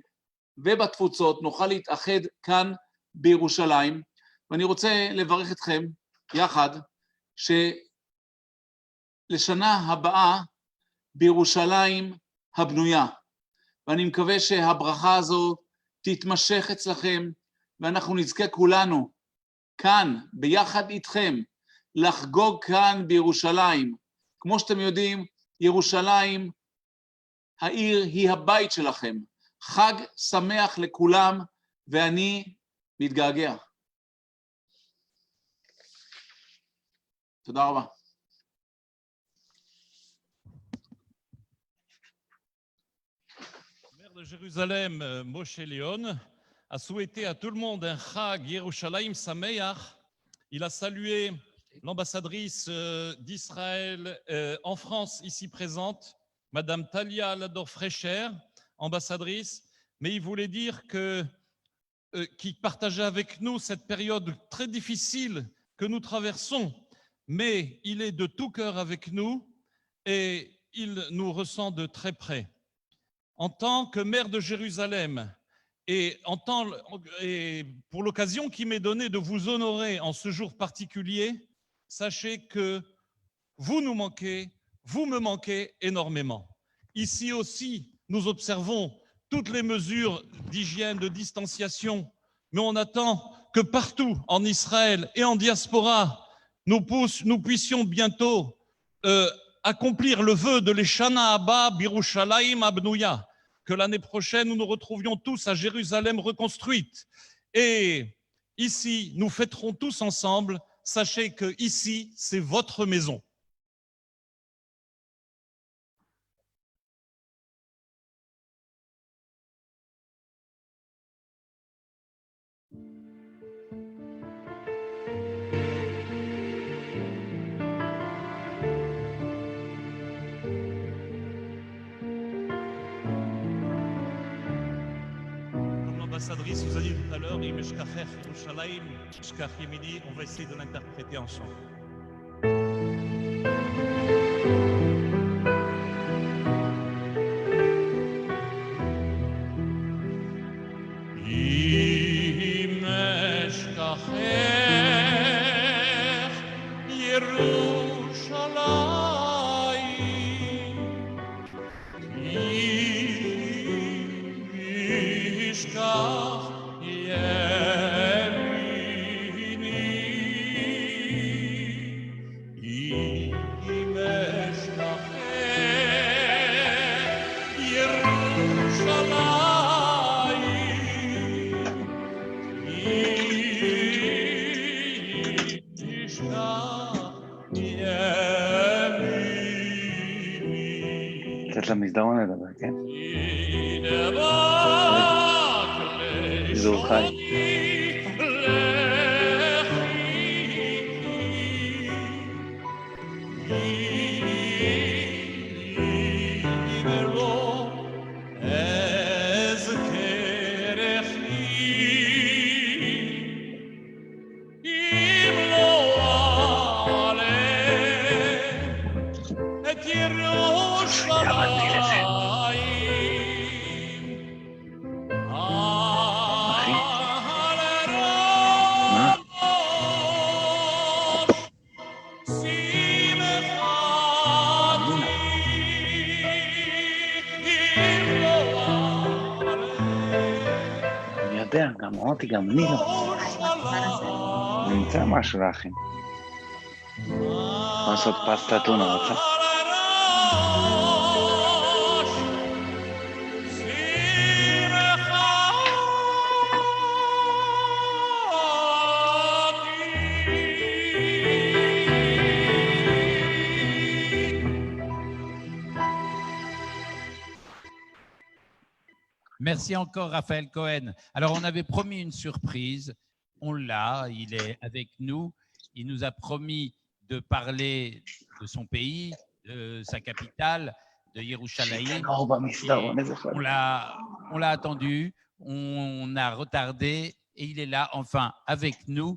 ובתפוצות, נוכל להתאחד כאן בירושלים, ואני רוצה לברך אתכם יחד, שלשנה הבאה בירושלים הבנויה, ואני מקווה שהברכה הזו תתמשך אצלכם, ואנחנו נזכה כולנו כאן, ביחד איתכם, לחגוג כאן בירושלים. כמו שאתם יודעים, ירושלים, העיר היא הבית שלכם. חג שמח לכולם, ואני מתגעגע. תודה רבה. Le maire de Jérusalem, Moshe Leon, a souhaité à tout le monde un Chag Yerushalayim Sameach. Il a salué l'ambassadrice d'Israël en France, ici présente, Madame Talia Lador-Frecher, ambassadrice, mais il voulait dire qu'il partageait avec nous cette période très difficile que nous traversons, mais il est de tout cœur avec nous et il nous ressent de très près. En tant que maire de Jérusalem et pour l'occasion qui m'est donnée de vous honorer en ce jour particulier, sachez que vous nous manquez, vous me manquez énormément. Ici aussi, nous observons toutes les mesures d'hygiène, de distanciation, mais on attend que partout en Israël et en diaspora, nous puissions bientôt accomplir le vœu de l'Eshana Abba Birushalayim Abnouya, que l'année prochaine, nous nous retrouvions tous à Jérusalem reconstruite. Et ici, nous fêterons tous ensemble. Sachez que ici, c'est votre maison. L'ambassadrice vous a dit tout à l'heure, on va essayer de l'interpréter ensemble. לתת למסדרון לדבר, כן? שידור חי. Yeah. אמרתי, גם אני לא. נמצא משהו להכין. יכול לעשות פסטה טונה, רוצה? Merci encore, Raphaël Cohen. Alors, on avait promis une surprise. On l'a, il est avec nous. Il nous a promis de parler de son pays, de sa capitale, de Yerushalayim. On l'a attendu, on a retardé et il est là, enfin, avec nous.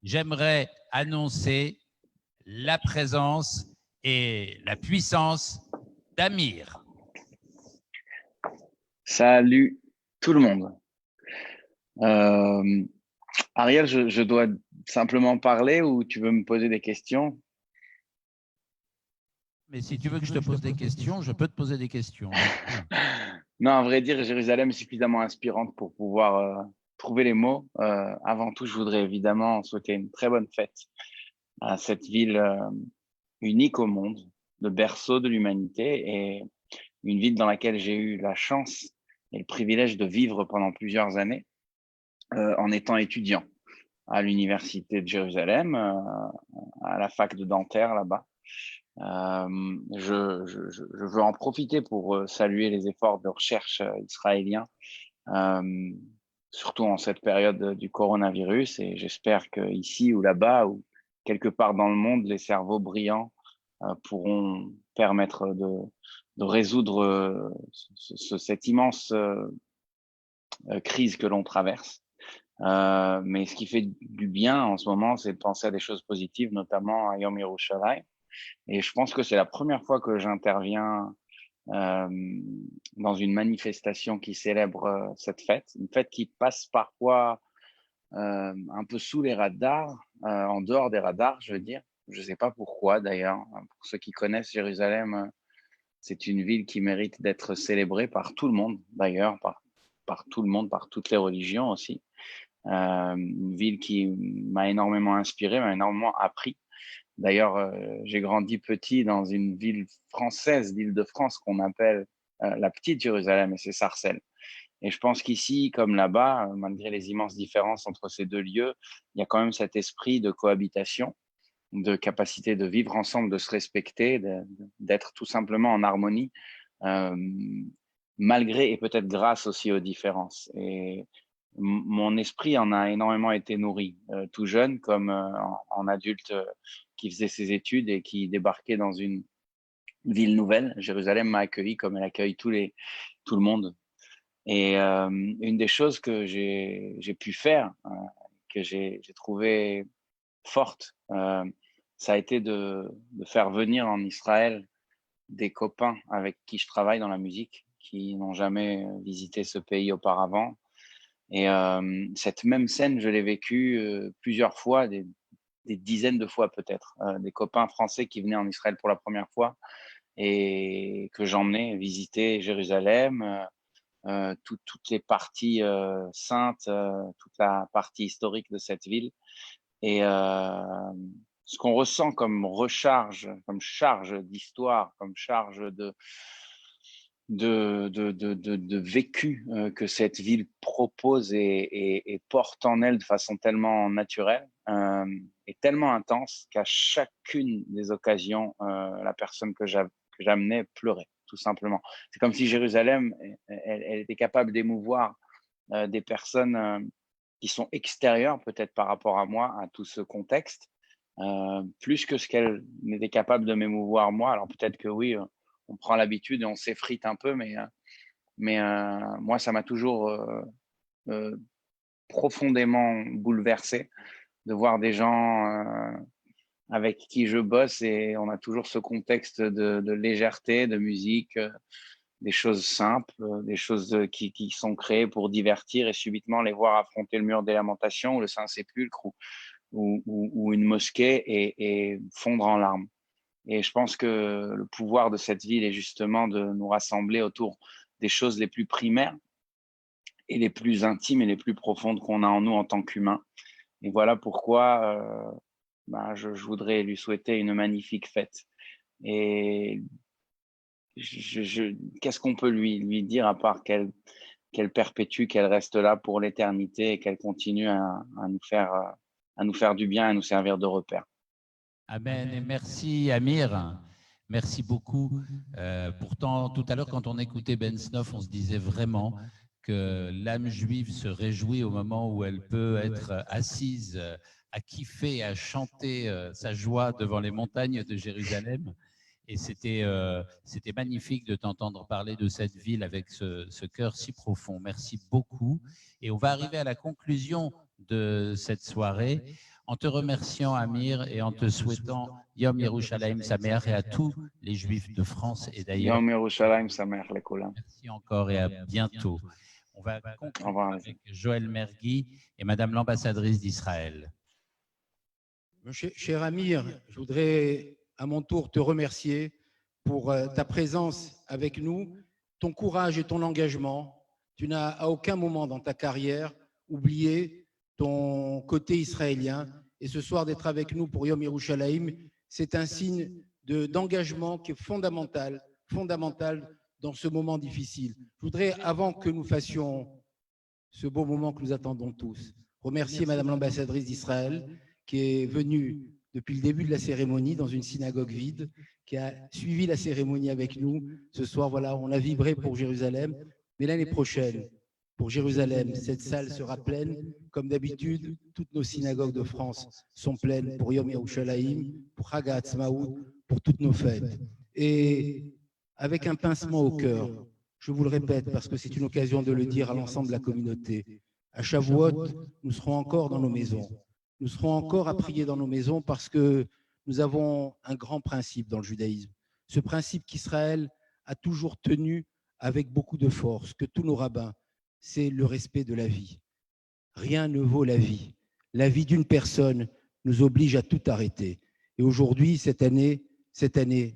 J'aimerais annoncer la présence et la puissance d'Amir. Salut tout le monde. Ariel, je dois simplement parler ou tu veux me poser des questions? Mais si tu veux que je te pose des questions, je peux te poser des questions. Non, à vrai dire, Jérusalem est suffisamment inspirante pour pouvoir trouver les mots. Avant tout, je voudrais évidemment souhaiter une très bonne fête à cette ville unique au monde, le berceau de l'humanité et une ville dans laquelle j'ai eu la chance et le privilège de vivre pendant plusieurs années en étant étudiant à l'université de Jérusalem, à la fac de dentaire là-bas. Je veux en profiter pour saluer les efforts de recherche israéliens, surtout en cette période du coronavirus, et j'espère qu'ici ou là-bas ou quelque part dans le monde, les cerveaux brillants pourront permettre de résoudre cette immense crise que l'on traverse. Mais ce qui fait du bien en ce moment, c'est de penser à des choses positives, notamment à Yom Yerushalayim. Et je pense que c'est la première fois que j'interviens dans une manifestation qui célèbre cette fête, une fête qui passe parfois un peu sous les radars, en dehors des radars, je veux dire. Je ne sais pas pourquoi d'ailleurs. Pour ceux qui connaissent Jérusalem, c'est une ville qui mérite d'être célébrée par tout le monde, d'ailleurs, par tout le monde, par toutes les religions aussi. Une ville qui m'a énormément inspiré, m'a énormément appris. D'ailleurs, j'ai grandi petit dans une ville française d'Île-de-France qu'on appelle la Petite Jérusalem, et c'est Sarcelles. Et je pense qu'ici, comme là-bas, malgré les immenses différences entre ces deux lieux, il y a quand même cet esprit de cohabitation, de capacité de vivre ensemble, de se respecter, d'être tout simplement en harmonie, malgré et peut-être grâce aussi aux différences. Et mon esprit en a énormément été nourri, tout jeune comme en adulte qui faisait ses études et qui débarquait dans une ville nouvelle. Jérusalem m'a accueilli comme elle accueille tout le monde. Et une des choses que j'ai pu faire, que j'ai trouvé forte, ça a été de faire venir en Israël des copains avec qui je travaille dans la musique, qui n'ont jamais visité ce pays auparavant. Et cette même scène, je l'ai vécue plusieurs fois, des dizaines de fois peut-être. Des copains français qui venaient en Israël pour la première fois et que j'emmenais visiter Jérusalem, toutes les parties saintes, toute la partie historique de cette ville. Et ce qu'on ressent comme recharge, comme charge d'histoire, comme charge de vécu que cette ville propose et porte en elle de façon tellement naturelle et tellement intense qu'à chacune des occasions, la personne que j'amenais pleurait, tout simplement. C'est comme si Jérusalem, elle était capable d'émouvoir des personnes qui sont extérieures peut-être par rapport à moi, à tout ce contexte, plus que ce qu'elle n'était capable de m'émouvoir moi. Alors peut-être que oui, on prend l'habitude et on s'effrite un peu, mais moi, ça m'a toujours profondément bouleversé de voir des gens avec qui je bosse et on a toujours ce contexte de légèreté, de musique, des choses simples, des choses qui sont créées pour divertir et subitement les voir affronter le mur des lamentations ou le Saint-Sépulcre ou une mosquée et fondre en larmes. Et je pense que le pouvoir de cette ville est justement de nous rassembler autour des choses les plus primaires et les plus intimes et les plus profondes qu'on a en nous en tant qu'humains. Et voilà pourquoi je voudrais lui souhaiter une magnifique fête. Et qu'est-ce qu'on peut lui dire à part qu'elle perpétue, qu'elle reste là pour l'éternité et qu'elle continue à nous faire du bien, à nous servir de repère. Amen. Et merci Amir. Merci beaucoup. Pourtant, tout à l'heure, quand on écoutait Ben Snoff, on se disait vraiment que l'âme juive se réjouit au moment où elle peut être assise à kiffer, à chanter sa joie devant les montagnes de Jérusalem. Et c'était magnifique de t'entendre parler de cette ville avec ce cœur si profond. Merci beaucoup. Et on va arriver à la conclusion de cette soirée en te remerciant, Amir, et en te souhaitant Yom Yerushalayim Sameach et à tous les Juifs de France et d'ailleurs. Yom Yerushalayim Sameach lekolam. Merci encore et à bientôt. On va conclure avec Joël Mergui et Madame l'ambassadrice d'Israël. Cher Amir, je voudrais à mon tour te remercier pour ta présence avec nous, ton courage et ton engagement. Tu n'as à aucun moment dans ta carrière oublié ton côté israélien. Et ce soir, d'être avec nous pour Yom Yerushalayim, c'est un signe d'engagement qui est fondamental dans ce moment difficile. Je voudrais, avant que nous fassions ce beau moment que nous attendons tous, remercier Madame l'ambassadrice d'Israël qui est venue depuis le début de la cérémonie dans une synagogue vide, qui a suivi la cérémonie avec nous. Ce soir, voilà, on a vibré pour Jérusalem, mais l'année prochaine, pour Jérusalem, cette salle sera pleine. Comme d'habitude, toutes nos synagogues de France sont pleines pour Yom Yerushalayim, pour Chag HaAtzmaut, pour toutes nos fêtes. Et avec un pincement au cœur, je vous le répète parce que c'est une occasion de le dire à l'ensemble de la communauté, à Shavuot, nous serons encore dans nos maisons. Nous serons encore à prier dans nos maisons parce que nous avons un grand principe dans le judaïsme. Ce principe qu'Israël a toujours tenu avec beaucoup de force, que tous nos rabbins, c'est le respect de la vie. Rien ne vaut la vie. La vie d'une personne nous oblige à tout arrêter. Et aujourd'hui, cette année,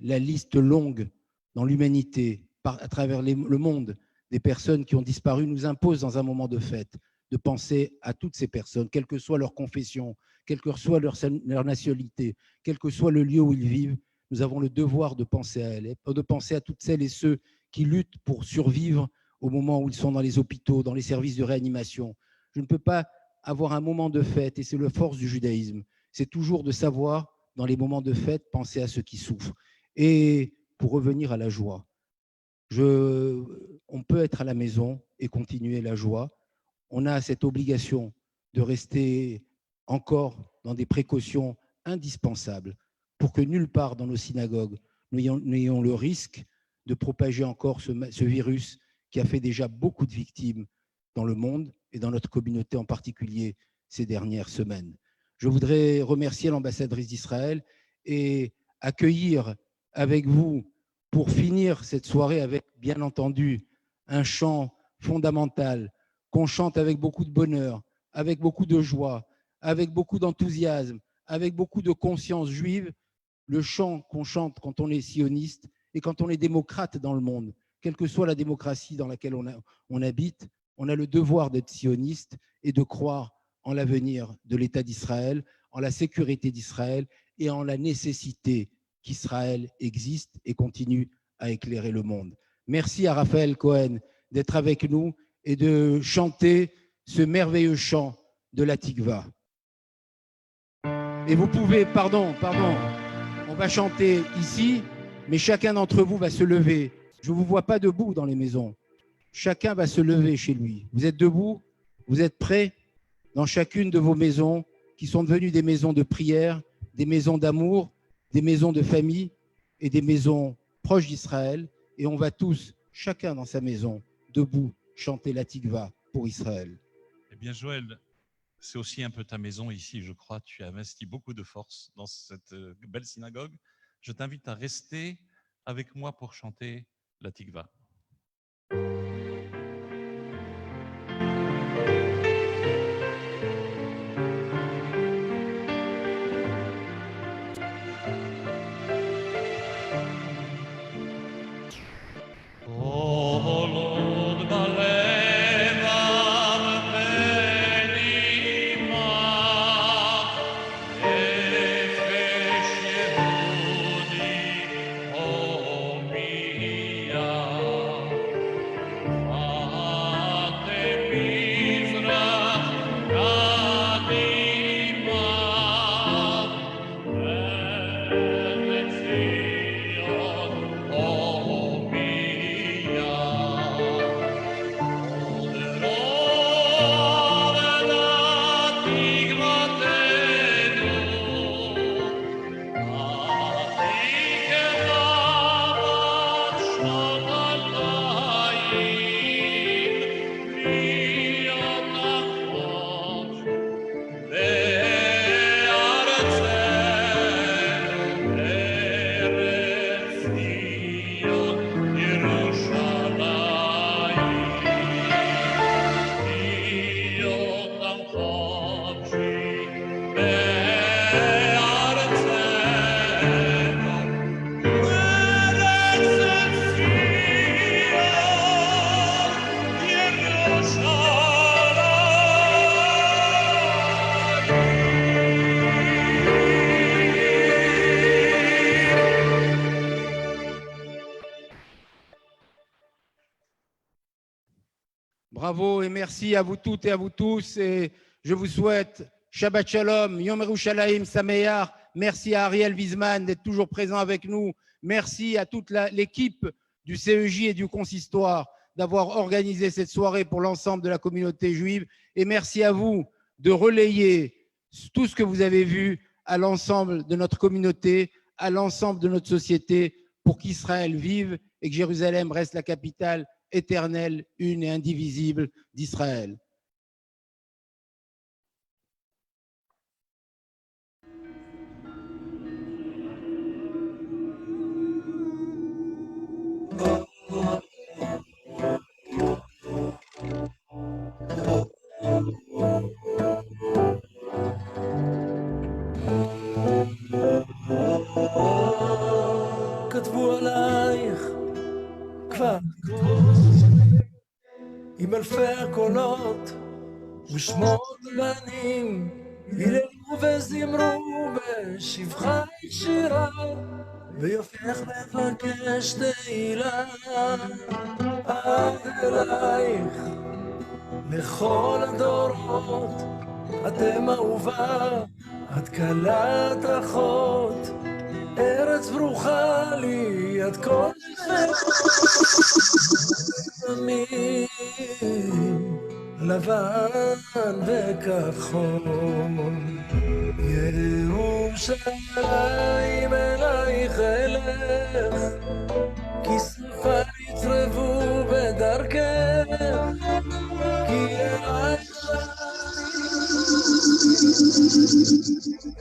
la liste longue dans l'humanité, à travers le monde, des personnes qui ont disparu, nous impose dans un moment de fête de penser à toutes ces personnes, quelle que soit leur confession, quelle que soit leur nationalité, quel que soit le lieu où ils vivent. Nous avons le devoir de penser à elles, de penser à toutes celles et ceux qui luttent pour survivre au moment où ils sont dans les hôpitaux, dans les services de réanimation. Je ne peux pas avoir un moment de fête, et c'est la force du judaïsme, c'est toujours de savoir, dans les moments de fête, penser à ceux qui souffrent. Et pour revenir à la joie, on peut être à la maison et continuer la joie. On a cette obligation de rester encore dans des précautions indispensables pour que nulle part dans nos synagogues, nous n'ayons le risque de propager encore ce virus qui a fait déjà beaucoup de victimes dans le monde et dans notre communauté en particulier ces dernières semaines. Je voudrais remercier l'ambassadrice d'Israël et accueillir avec vous, pour finir cette soirée avec, bien entendu, un chant fondamental qu'on chante avec beaucoup de bonheur, avec beaucoup de joie, avec beaucoup d'enthousiasme, avec beaucoup de conscience juive, le chant qu'on chante quand on est sioniste et quand on est démocrate dans le monde. Quelle que soit la démocratie dans laquelle on habite, on a le devoir d'être sioniste et de croire en l'avenir de l'État d'Israël, en la sécurité d'Israël et en la nécessité qu'Israël existe et continue à éclairer le monde. Merci à Raphaël Cohen d'être avec nous et de chanter ce merveilleux chant de la Tikva. Et vous pouvez, pardon, on va chanter ici, mais chacun d'entre vous va se lever. Je ne vous vois pas debout dans les maisons. Chacun va se lever chez lui. Vous êtes debout? Vous êtes prêts? Dans chacune de vos maisons, qui sont devenues des maisons de prière, des maisons d'amour, des maisons de famille et des maisons proches d'Israël. Et on va tous, chacun dans sa maison, debout, chanter la Tikva pour Israël. Eh bien, Joël, c'est aussi un peu ta maison ici, je crois. Tu as investi beaucoup de force dans cette belle synagogue. Je t'invite à rester avec moi pour chanter la Tikva. Oh Lord, b'alev Bravo et merci à vous toutes et à vous tous. Et je vous souhaite Shabbat Shalom, Yom Yerushalayim Sameach. Merci à Ariel Wiesman d'être toujours présent avec nous. Merci à toute l'équipe du CEJ et du Consistoire d'avoir organisé cette soirée pour l'ensemble de la communauté juive. Et merci à vous de relayer tout ce que vous avez vu à l'ensemble de notre communauté, à l'ensemble de notre société, pour qu'Israël vive et que Jérusalem reste la capitale éternelle, une et indivisible d'Israël. כתבו עלייך כבר עם אלפי הקולות ושמות בנים היללו וזמרו בשבחך שירה ויופייך מבקש תהילה עד אלייך לכל הדורות אתם אהובה את כלת אחות ארץ ברוכה לי את כל ימים לבן וכחול ירושלים אלייך אלך כי סופה יצרבו בדרכך כי אלייך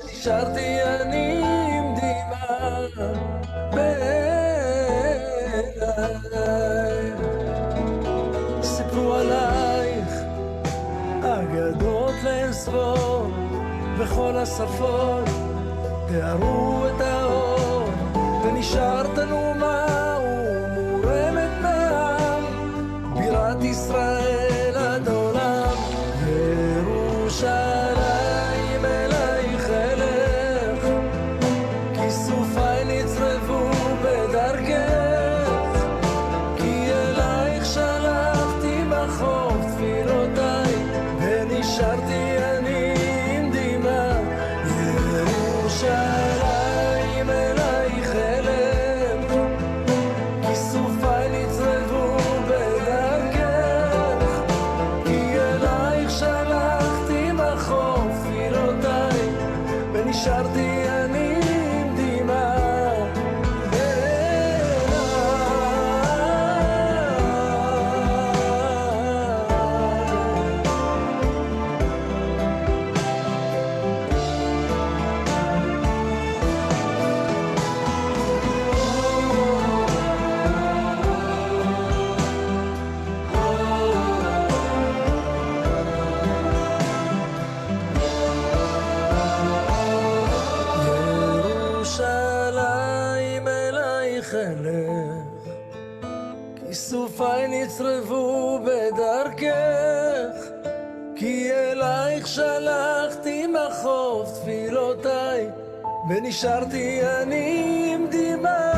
נשארתי אני עם דמעה בעינייך סיפרו עלייך אגדות לאין-ספור בכל השפות תיארו את האור ונשארת נאומה ומורמת מעם בירת ישראל עד עולם ירושלים אלייך אלך כי סופיי נצרבו בדרכך כי אלייך שלחתי בחוף תפילותיי ונשארתי אני עם דמעה ירושלים אלייך אלך כי סופיי נצרבו בדרכך כי אלייך שלחתי בחוף תפילותיי ונשארתי אני עם דמעה ירושלים אלייך אלך כי סופיי נצרבו בדרכך כי אלייך שלחתי מחוף תפילותיי ונשארתי אני עם דמעה